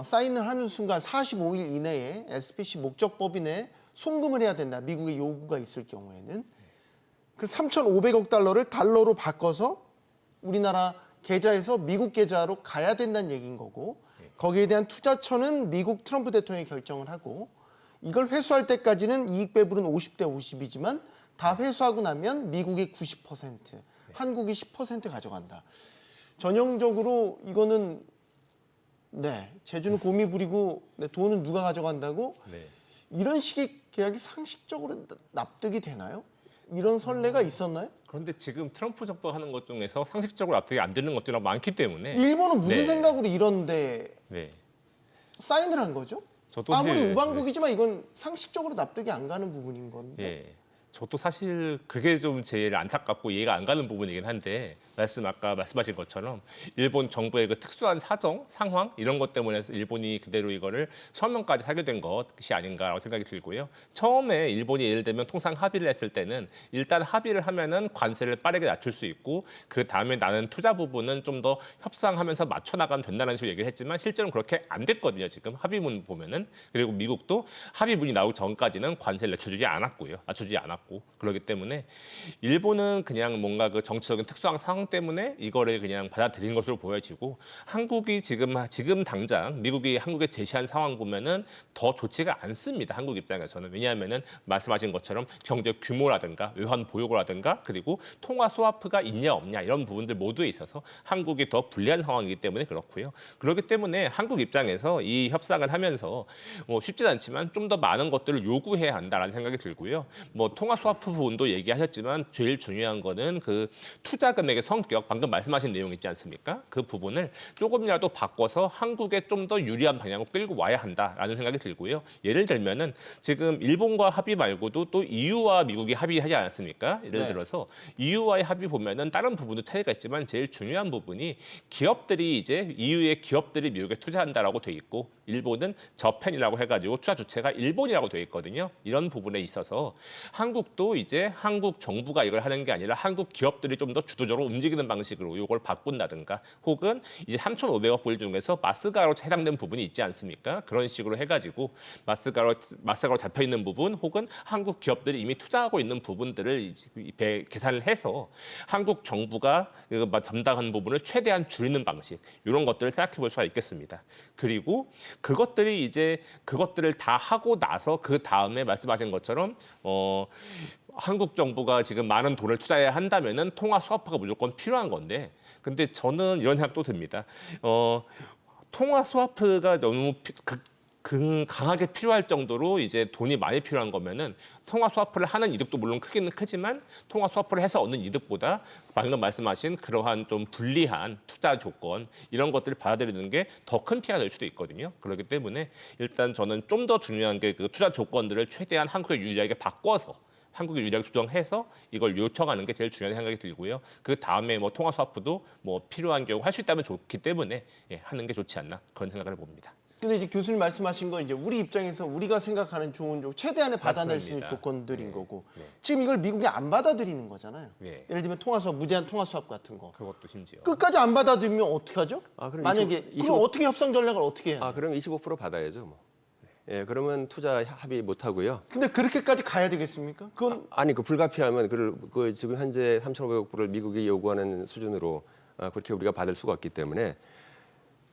사인을 하는 순간 45일 이내에 SPC 목적법인에 송금을 해야 된다. 미국의 요구가 있을 경우에는. 그 3,500억 달러를 달러로 바꿔서 우리나라 계좌에서 미국 계좌로 가야 된다는 얘기인 거고 거기에 대한 투자처는 미국 트럼프 대통령이 결정을 하고 이걸 회수할 때까지는 이익 배분은 50대 50이지만 다 회수하고 나면 미국이 90%, 한국이 10% 가져간다. 전형적으로 이거는 제주는 곰이 부리고 돈은 누가 가져간다고? 네. 이런 식의 계약이 상식적으로 납득이 되나요? 이런 선례가 있었나요? 그런데 지금 트럼프 정부가 하는 것 중에서 상식적으로 납득이 안 되는 것들이 많기 때문에 일본은 무슨 네. 생각으로 이런데 네. 사인을 한 거죠? 저도 아무리 이제, 우방국이지만 이건 상식적으로 납득이 안 가는 부분인 건데. 예. 저도 사실 그게 좀 제일 안타깝고 이해가 안 가는 부분이긴 한데 아까 말씀하신 것처럼 일본 정부의 그 특수한 사정, 상황 이런 것 때문에 일본이 그대로 이거를 서명까지 하게 된 것이 아닌가라고 생각이 들고요. 처음에 일본이 예를 들면 통상 합의를 했을 때는 일단 합의를 하면은 관세를 빠르게 낮출 수 있고 그 다음에 나는 투자 부분은 좀 더 협상하면서 맞춰 나가면 된다는 식으로 얘기를 했지만 실제로는 그렇게 안 됐거든요. 지금 합의문 보면은 그리고 미국도 합의문이 나오기 전까지는 관세를 낮춰주지 않았고 그렇기 때문에 일본은 그냥 뭔가 그 정치적인 특수한 상황 때문에 이거를 그냥 받아들인 것으로 보여지고 한국이 지금 당장 미국이 한국에 제시한 상황 보면은 더 좋지가 않습니다. 한국 입장에서는. 왜냐하면은 말씀하신 것처럼 경제 규모라든가 외환 보유고라든가 그리고 통화 스와프가 있냐 없냐 이런 부분들 모두에 있어서 한국이 더 불리한 상황이기 때문에 그렇고요. 그렇기 때문에 한국 입장에서 이 협상을 하면서 쉽진 않지만 좀 더 많은 것들을 요구해야 한다라는 생각이 들고요. 통화 스와프 부분도 얘기하셨지만 제일 중요한 거는 그 투자 금액의 성격, 방금 말씀하신 내용 있지 않습니까? 그 부분을 조금이라도 바꿔서 한국에 좀 더 유리한 방향으로 끌고 와야 한다라는 생각이 들고요. 예를 들면은 지금 일본과 합의 말고도 또 EU와 미국이 합의하지 않았습니까? 예를 들어서 EU와의 합의 보면은 다른 부분도 차이가 있지만 제일 중요한 부분이 기업들이 이제 EU의 기업들이 미국에 투자한다라고 돼 있고 일본은 저펜이라고 해가지고 투자 주체가 일본이라고 돼 있거든요. 이런 부분에 있어서 한국도 이제 한국 정부가 이걸 하는 게 아니라 한국 기업들이 좀 더 주도적으로 움직이는 방식으로 이걸 바꾼다든가 혹은 이제 3,500억 불 중에서 마스가로 해당된 부분이 있지 않습니까? 그런 식으로 해가지고 마스가로 잡혀 있는 부분 혹은 한국 기업들이 이미 투자하고 있는 부분들을 계산을 해서 한국 정부가 담당하는 부분을 최대한 줄이는 방식 이런 것들을 생각해 볼 수가 있겠습니다. 그리고 그것들을 다 하고 나서 그 다음에 말씀하신 것처럼 한국 정부가 지금 많은 돈을 투자해야 한다면은 통화 스와프가 무조건 필요한 건데, 근데 저는 이런 생각도 듭니다. 통화 스와프가 너무 강하게 필요할 정도로 이제 돈이 많이 필요한 거면은 통화 스와프를 하는 이득도 물론 크기는 크지만 통화 스와프를 해서 얻는 이득보다 방금 말씀하신 그러한 좀 불리한 투자 조건 이런 것들을 받아들이는 게 더 큰 피해가 될 수도 있거든요. 그렇기 때문에 일단 저는 좀 더 중요한 게 그 투자 조건들을 최대한 한국에 유리하게 바꿔서 한국에 유리하게 조정해서 이걸 요청하는 게 제일 중요한 생각이 들고요. 그 다음에 뭐 통화 스와프도 뭐 필요한 경우 할 수 있다면 좋기 때문에 하는 게 좋지 않나 그런 생각을 해봅니다. 근데 이제 교수님 말씀하신 건 이제 우리 입장에서 우리가 생각하는 좋은 최대한의 받아낼 수 있는 맞습니다. 조건들인 네. 거고 네. 지금 이걸 미국이 안 받아들이는 거잖아요. 네. 예를 들면 통화수업, 무제한 통화수업 같은 거 그것도 심지어. 끝까지 안 받아들이면 어떡하죠? 그럼 만약에 25 그럼 어떻게 협상 전략을 어떻게 해요? 그럼 25% 받아야죠. 뭐. 예, 그러면 투자 합의 못 하고요. 근데 그렇게까지 가야 되겠습니까? 그건 아니 그 불가피하면 그 지금 현재 3,500억 불을 미국이 요구하는 수준으로 그렇게 우리가 받을 수가 없기 때문에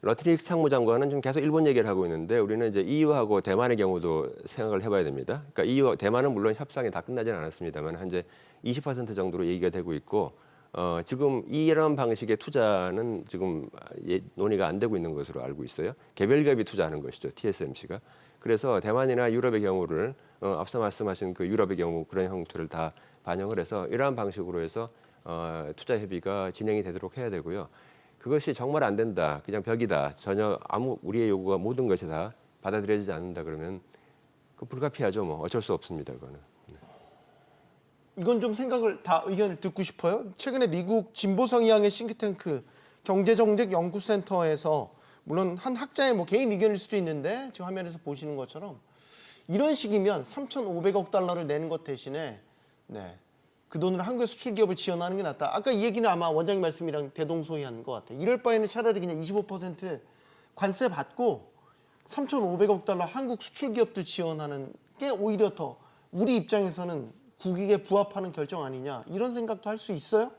러트릭 상무장관은 좀 계속 일본 얘기를 하고 있는데 우리는 이제 EU하고 대만의 경우도 생각을 해봐야 됩니다. 그러니까 EU 대만은 물론 협상이 다 끝나지는 않았습니다만 현재 20% 정도로 얘기가 되고 있고 지금 이런 방식의 투자는 지금 논의가 안 되고 있는 것으로 알고 있어요. 개별 기업이 투자하는 것이죠, TSMC가. 그래서 대만이나 유럽의 경우를 앞서 말씀하신 그 유럽의 경우 그런 형태를 다 반영을 해서 이러한 방식으로 해서 투자 협의가 진행이 되도록 해야 되고요. 그것이 정말 안 된다, 그냥 벽이다, 전혀 우리의 요구가 모든 것이 다 받아들여지지 않는다 그러면 그 불가피하죠. 뭐 어쩔 수 없습니다. 그거는. 이건 좀 의견을 듣고 싶어요. 최근에 미국 진보 성향의 싱크탱크 경제정책연구센터에서 물론 한 학자의 뭐 개인 의견일 수도 있는데 지금 화면에서 보시는 것처럼 이런 식이면 3,500억 달러를 내는 것 대신에 그 돈을 한국의 수출 기업을 지원하는 게 낫다. 아까 이 얘기는 아마 원장님 말씀이랑 대동소이한 것 같아요. 이럴 바에는 차라리 그냥 25% 관세 받고 3,500억 달러 한국 수출 기업들 지원하는 게 오히려 더 우리 입장에서는 국익에 부합하는 결정 아니냐 이런 생각도 할 수 있어요?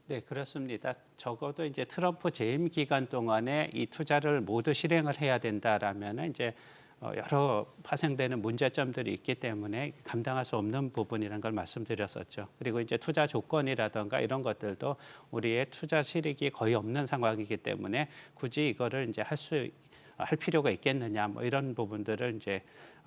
네, 그렇습니다. 적어도 이제 트럼프 재임 기간 동안에 이 투자를 모두 실행을 해야 된다라면은 이제 여러 파생되는 문제점들이 있기 때문에 감당할 수 없는 부분이라는 걸 말씀드렸었죠. 그리고 이제 투자 조건이라든가 이런 것들도 우리의 투자 실익이 거의 없는 상황이기 때문에 굳이 이거를 이제 할 필요가 있겠느냐 뭐 이런 부분들을 이제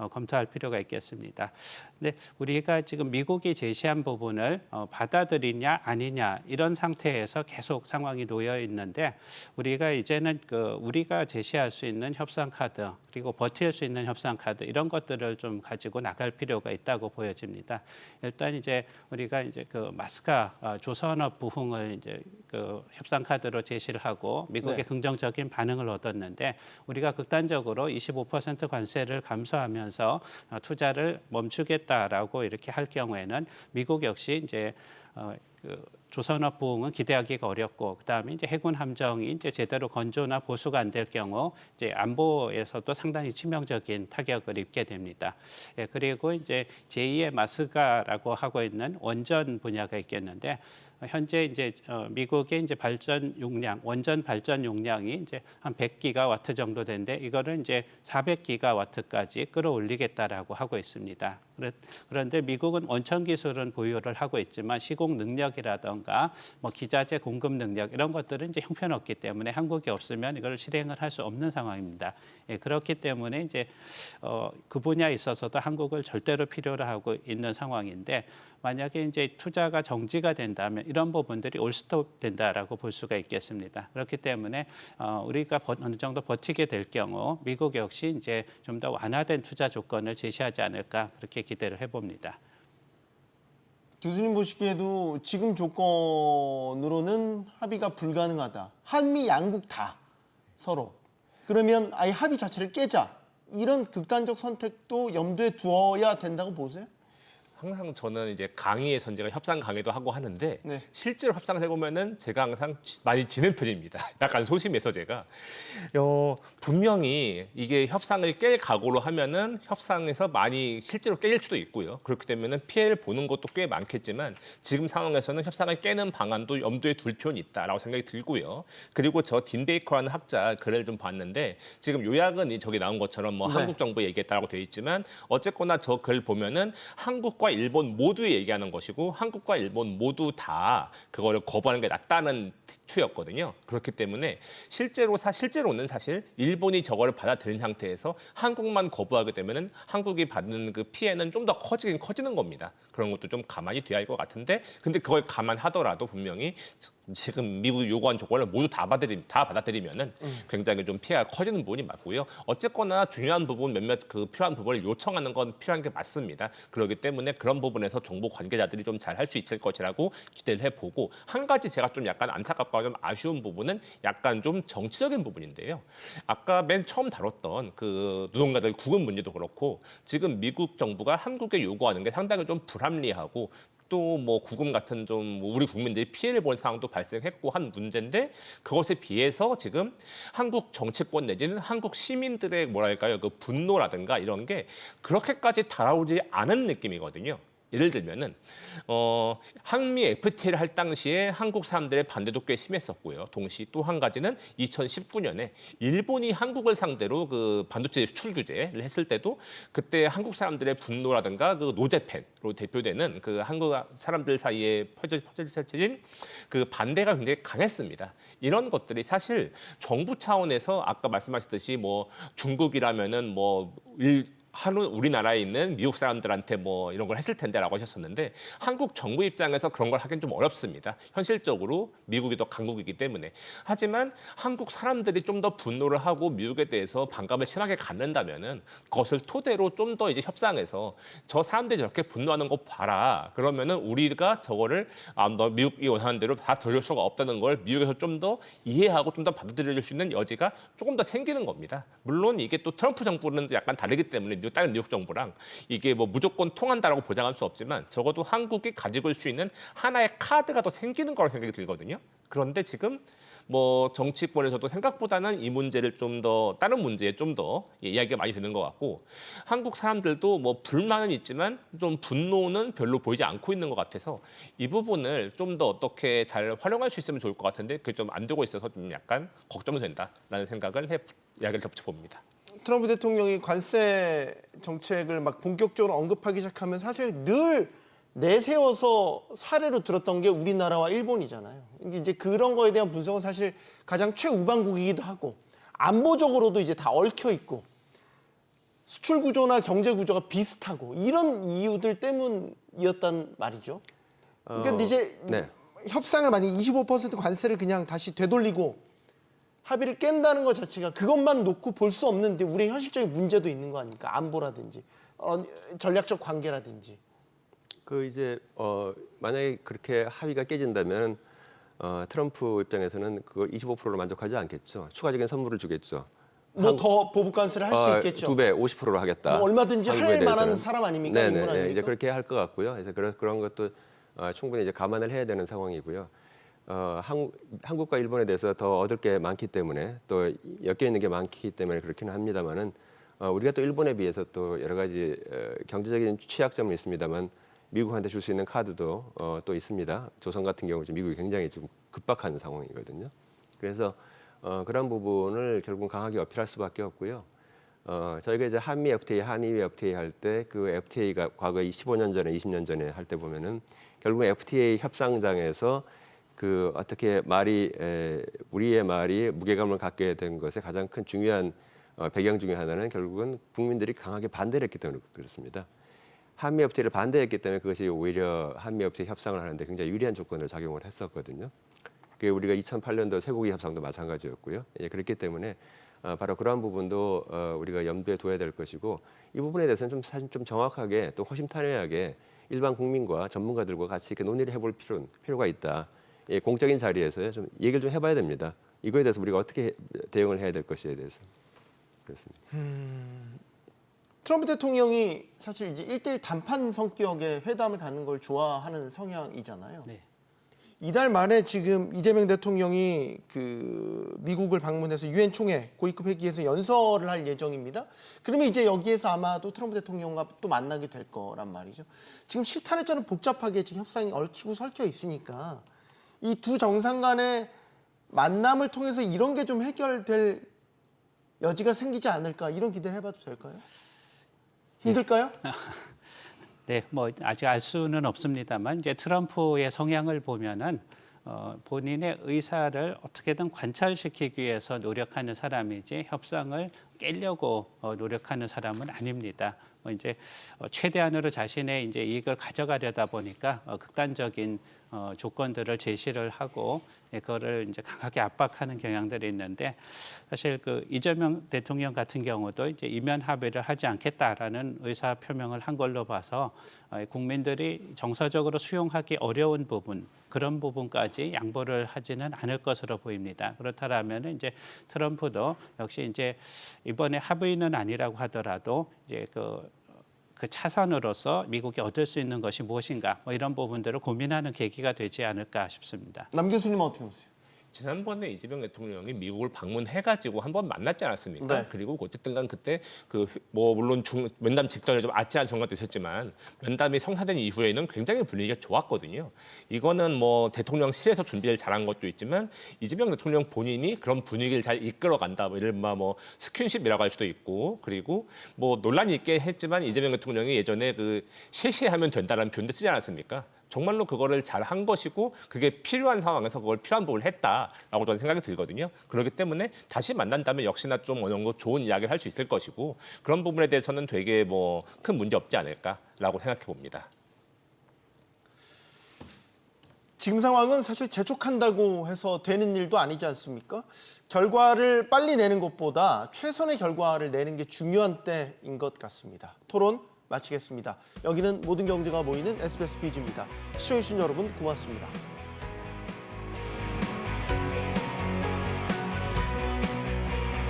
검토할 필요가 있겠습니다. 근데 우리가 지금 미국이 제시한 부분을 받아들이냐 아니냐 이런 상태에서 계속 상황이 놓여 있는데 우리가 이제는 우리가 제시할 수 있는 협상 카드 그리고 버틸 수 있는 협상 카드 이런 것들을 좀 가지고 나갈 필요가 있다고 보여집니다. 일단 이제 우리가 이제 그 마스카 조선업 부흥을 이제 그 협상 카드로 제시를 하고 미국의 긍정적인 반응을 얻었는데 우리가 극단적으로 25% 관세를 감소하면서 투자를 멈추겠다라고 이렇게 할 경우에는 미국 역시 이제 조선업 부흥은 기대하기가 어렵고 그다음에 이제 해군 함정이 이제 제대로 건조나 보수가 안 될 경우 이제 안보에서도 상당히 치명적인 타격을 입게 됩니다. 그리고 이제 제2의 마스카라고 하고 있는 원전 분야가 있겠는데 현재 이제 미국의 이제 원전 발전 용량이 이제 한 100기가와트 정도 되는데 이거를 이제 400기가와트까지 끌어올리겠다라고 하고 있습니다. 그런데 미국은 원천 기술은 보유를 하고 있지만 시공 능력이라든가 뭐 기자재 공급 능력 이런 것들은 이제 형편없기 때문에 한국이 없으면 이걸 실행을 할 수 없는 상황입니다. 그렇기 때문에 이제 그 분야에 있어서도 한국을 절대로 필요로 하고 있는 상황인데 만약에 이제 투자가 정지가 된다면 이런 부분들이 올스톱 된다라고 볼 수가 있겠습니다. 그렇기 때문에 우리가 어느 정도 버티게 될 경우 미국 역시 이제 좀 더 완화된 투자 조건을 제시하지 않을까 그렇게 기대를 해봅니다. 교수님 보시기에도 지금 조건으로는 합의가 불가능하다. 한미 양국 다 서로. 그러면 아예 합의 자체를 깨자. 이런 극단적 선택도 염두에 두어야 된다고 보세요? 항상 저는 이제 강의의 선제가 협상 강의도 하고 하는데 네. 실제로 협상을 해보면은 제가 항상 많이 지는 편입니다. 약간 소심해서 제가 분명히 이게 협상을 깰 각오로 하면은 협상에서 많이 실제로 깨질 수도 있고요. 그렇기 때문에 피해를 보는 것도 꽤 많겠지만 지금 상황에서는 협상을 깨는 방안도 염두에 둘 필요는 있다라고 생각이 들고요. 그리고 저 딘 베이커라는 학자 글을 좀 봤는데 지금 요약은 저기 나온 것처럼 뭐 한국 정부 얘기했다라고 되어 있지만 어쨌거나 저 글 보면은 한국과 일본 모두 얘기하는 것이고 한국과 일본 모두 다 그거를 거부하는 게 낫다는 투였거든요. 그렇기 때문에 실제로는 사실 일본이 저거를 받아들인 상태에서 한국만 거부하게 되면은 한국이 받는 그 피해는 좀 더 커지긴 커지는 겁니다. 그런 것도 좀 가만히 돼야 할 것 같은데, 근데 그걸 감안하더라도 분명히 지금 미국이 요구한 조건을 모두 다 받아들이면은 굉장히 좀 피해가 커지는 부분이 맞고요. 어쨌거나 중요한 부분 몇몇 그 필요한 부분을 요청하는 건 필요한 게 맞습니다. 그렇기 때문에 그런 부분에서 정보 관계자들이 좀 잘 할 수 있을 것이라고 기대를 해보고, 한 가지 제가 좀 약간 안타깝고 좀 아쉬운 부분은 약간 좀 정치적인 부분인데요. 아까 맨 처음 다뤘던 그 노동자들 구금 문제도 그렇고, 지금 미국 정부가 한국에 요구하는 게 상당히 좀 불합리하고, 또 뭐 구금 같은 좀 우리 국민들이 피해를 본 상황도 발생했고 한 문제인데, 그것에 비해서 지금 한국 정치권 내지는 한국 시민들의 뭐랄까요, 그 분노라든가 이런 게 그렇게까지 달아오지 않은 느낌이거든요. 예를 들면은 한미 FTA를 할 당시에 한국 사람들의 반대도 꽤 심했었고요. 동시 또 한 가지는 2019년에 일본이 한국을 상대로 그 반도체 수출 규제를 했을 때도 그때 한국 사람들의 분노라든가 그 노재팬으로 대표되는 그 한국 사람들 사이에 퍼져진 그 반대가 굉장히 강했습니다. 이런 것들이 사실 정부 차원에서 아까 말씀하셨듯이 뭐 중국이라면은 우리나라에 있는 미국 사람들한테 뭐 이런 걸 했을 텐데라고 하셨었는데, 한국 정부 입장에서 그런 걸 하긴 좀 어렵습니다. 현실적으로 미국이 더 강국이기 때문에. 하지만 한국 사람들이 좀 더 분노를 하고 미국에 대해서 반감을 심하게 갖는다면은 그것을 토대로 좀 더 이제 협상해서 저 사람들이 저렇게 분노하는 거 봐라. 그러면은 우리가 저거를 너 미국이 원하는 대로 다 돌릴 수가 없다는 걸 미국에서 좀 더 이해하고 좀 더 받아들일 수 있는 여지가 조금 더 생기는 겁니다. 물론 이게 또 트럼프 정부는 약간 다르기 때문에 다른 미국 정부랑 이게 뭐 무조건 통한다라고 보장할 수 없지만 적어도 한국이 가지고 있을 수 있는 하나의 카드가 더 생기는 거라고 생각이 들거든요. 그런데 지금 뭐 정치권에서도 생각보다는 이 문제를 좀 더 다른 문제에 좀 더 이야기가 많이 되는 것 같고, 한국 사람들도 뭐 불만은 있지만 좀 분노는 별로 보이지 않고 있는 것 같아서 이 부분을 좀 더 어떻게 잘 활용할 수 있으면 좋을 것 같은데 그게 좀 안 되고 있어서 좀 약간 걱정이 된다라는 생각을 이야기를 덧붙여봅니다. 트럼프 대통령이 관세 정책을 막 본격적으로 언급하기 시작하면 사실 늘 내세워서 사례로 들었던 게 우리나라와 일본이잖아요. 이제 그런 거에 대한 분석은 사실 가장 최우방국이기도 하고, 안보적으로도 이제 다 얽혀 있고, 수출 구조나 경제 구조가 비슷하고, 이런 이유들 때문이었단 말이죠. 그러니까 이제 네. 협상을 만약 25% 관세를 그냥 다시 되돌리고 합의를 깬다는 것 자체가 그것만 놓고 볼 수 없는데 우리의 현실적인 문제도 있는 거 아닙니까? 안보라든지 전략적 관계라든지. 그 이제 만약에 그렇게 합의가 깨진다면 트럼프 입장에서는 그걸 25%로 만족하지 않겠죠. 추가적인 선물을 주겠죠. 뭐 더 보복 관세를 할 수 있겠죠. 2배 50%로 하겠다. 뭐 얼마든지 할 한국에 만한 대해서는. 사람 아닙니까? 인물 네네. 아닙니까? 이제 그렇게 할 것 같고요. 그래서 그런 것도 충분히 이제 감안을 해야 되는 상황이고요. 한국과 일본에 대해서 더 얻을 게 많기 때문에, 또 엮여 있는 게 많기 때문에 그렇기는 합니다만은 우리가 또 일본에 비해서 또 여러 가지 경제적인 취약점은 있습니다만 미국한테 줄 수 있는 카드도 또 있습니다. 조선 같은 경우 미국이 굉장히 지금 급박한 상황이거든요. 그래서 그런 부분을 결국 강하게 어필할 수밖에 없고요. 저희가 이제 한미 FTA, 한일 FTA 할 때 그 FTA가 과거에 15년 전에, 20년 전에 할 때 보면은 결국 FTA 협상장에서 그 어떻게 우리의 말이 무게감을 갖게 된 것의 가장 큰 중요한 배경 중에 하나는 결국은 국민들이 강하게 반대를 했기 때문에 그렇습니다. 한미 FTA를 반대했기 때문에 그것이 오히려 한미 FTA 협상을 하는데 굉장히 유리한 조건을 작용을 했었거든요. 그게 우리가 2008년도 쇠고기 협상도 마찬가지였고요. 그렇기 때문에 바로 그러한 부분도 우리가 염두에 둬야 될 것이고, 이 부분에 대해서는 사실 좀 정확하게 또 허심탄회하게 일반 국민과 전문가들과 같이 이렇게 논의를 해볼 필요가 있다. 공적인 자리에서 좀 얘기를 좀 해봐야 됩니다. 이거에 대해서 우리가 어떻게 대응을 해야 될 것에 대해서. 그렇습니다. 트럼프 대통령이 사실 이제 1대1 담판 성격의 회담을 갖는 걸 좋아하는 성향이잖아요. 네. 이달 말에 지금 이재명 대통령이 그 미국을 방문해서 유엔 총회 고위급 회기에서 연설을 할 예정입니다. 그러면 이제 여기에서 아마도 트럼프 대통령과 또 만나게 될 거란 말이죠. 지금 실타래처럼 복잡하게 지금 협상이 얽히고 설켜 있으니까 이 두 정상 간의 만남을 통해서 이런 게 좀 해결될 여지가 생기지 않을까, 이런 기대를 해봐도 될까요? 힘들까요? 네, 뭐 아직 알 수는 없습니다만 이제 트럼프의 성향을 보면은 본인의 의사를 어떻게든 관철시키기 위해서 노력하는 사람이지 협상을 깨려고 노력하는 사람은 아닙니다. 이제 최대한으로 자신의 이제 이익을 가져가려다 보니까 극단적인 조건들을 제시를 하고 그거를 이제 강하게 압박하는 경향들이 있는데 사실 그 이재명 대통령 같은 경우도 이제 이면 합의를 하지 않겠다라는 의사 표명을 한 걸로 봐서 국민들이 정서적으로 수용하기 어려운 부분 그런 부분까지 양보를 하지는 않을 것으로 보입니다. 그렇다라면 이제 트럼프도 역시 이제 이번에 합의는 아니라고 하더라도 이제 그 차선으로서 미국이 얻을 수 있는 것이 무엇인가 뭐 이런 부분들을 고민하는 계기가 되지 않을까 싶습니다. 남 교수님 어떻게 보세요? 지난번에 이재명 대통령이 미국을 방문해가지고 한번 만났지 않았습니까? 네. 그리고 어쨌든간 그때 그 뭐 물론 면담 직전에 좀 아찔한 정황도 있었지만 면담이 성사된 이후에는 굉장히 분위기가 좋았거든요. 이거는 뭐 대통령실에서 준비를 잘한 것도 있지만 이재명 대통령 본인이 그런 분위기를 잘 이끌어간다. 뭐 이른바 뭐 스킨십이라고 할 수도 있고 그리고 뭐 논란이 있게 했지만 이재명 대통령이 예전에 그 실시하면 된다라는 표현도 쓰지 않았습니까? 정말로 그거를 잘 한 것이고 그게 필요한 상황에서 그걸 필요한 부분을 했다라고 저는 생각이 들거든요. 그렇기 때문에 다시 만난다면 역시나 좀 어느 정도 좋은 이야기를 할 수 있을 것이고 그런 부분에 대해서는 되게 뭐 큰 문제 없지 않을까라고 생각해 봅니다. 지금 상황은 사실 재촉한다고 해서 되는 일도 아니지 않습니까? 결과를 빨리 내는 것보다 최선의 결과를 내는 게 중요한 때인 것 같습니다. 토론 마치겠습니다. 여기는 모든 경제가 모이는 SBS 비즈입니다. 시청해주신 여러분 고맙습니다.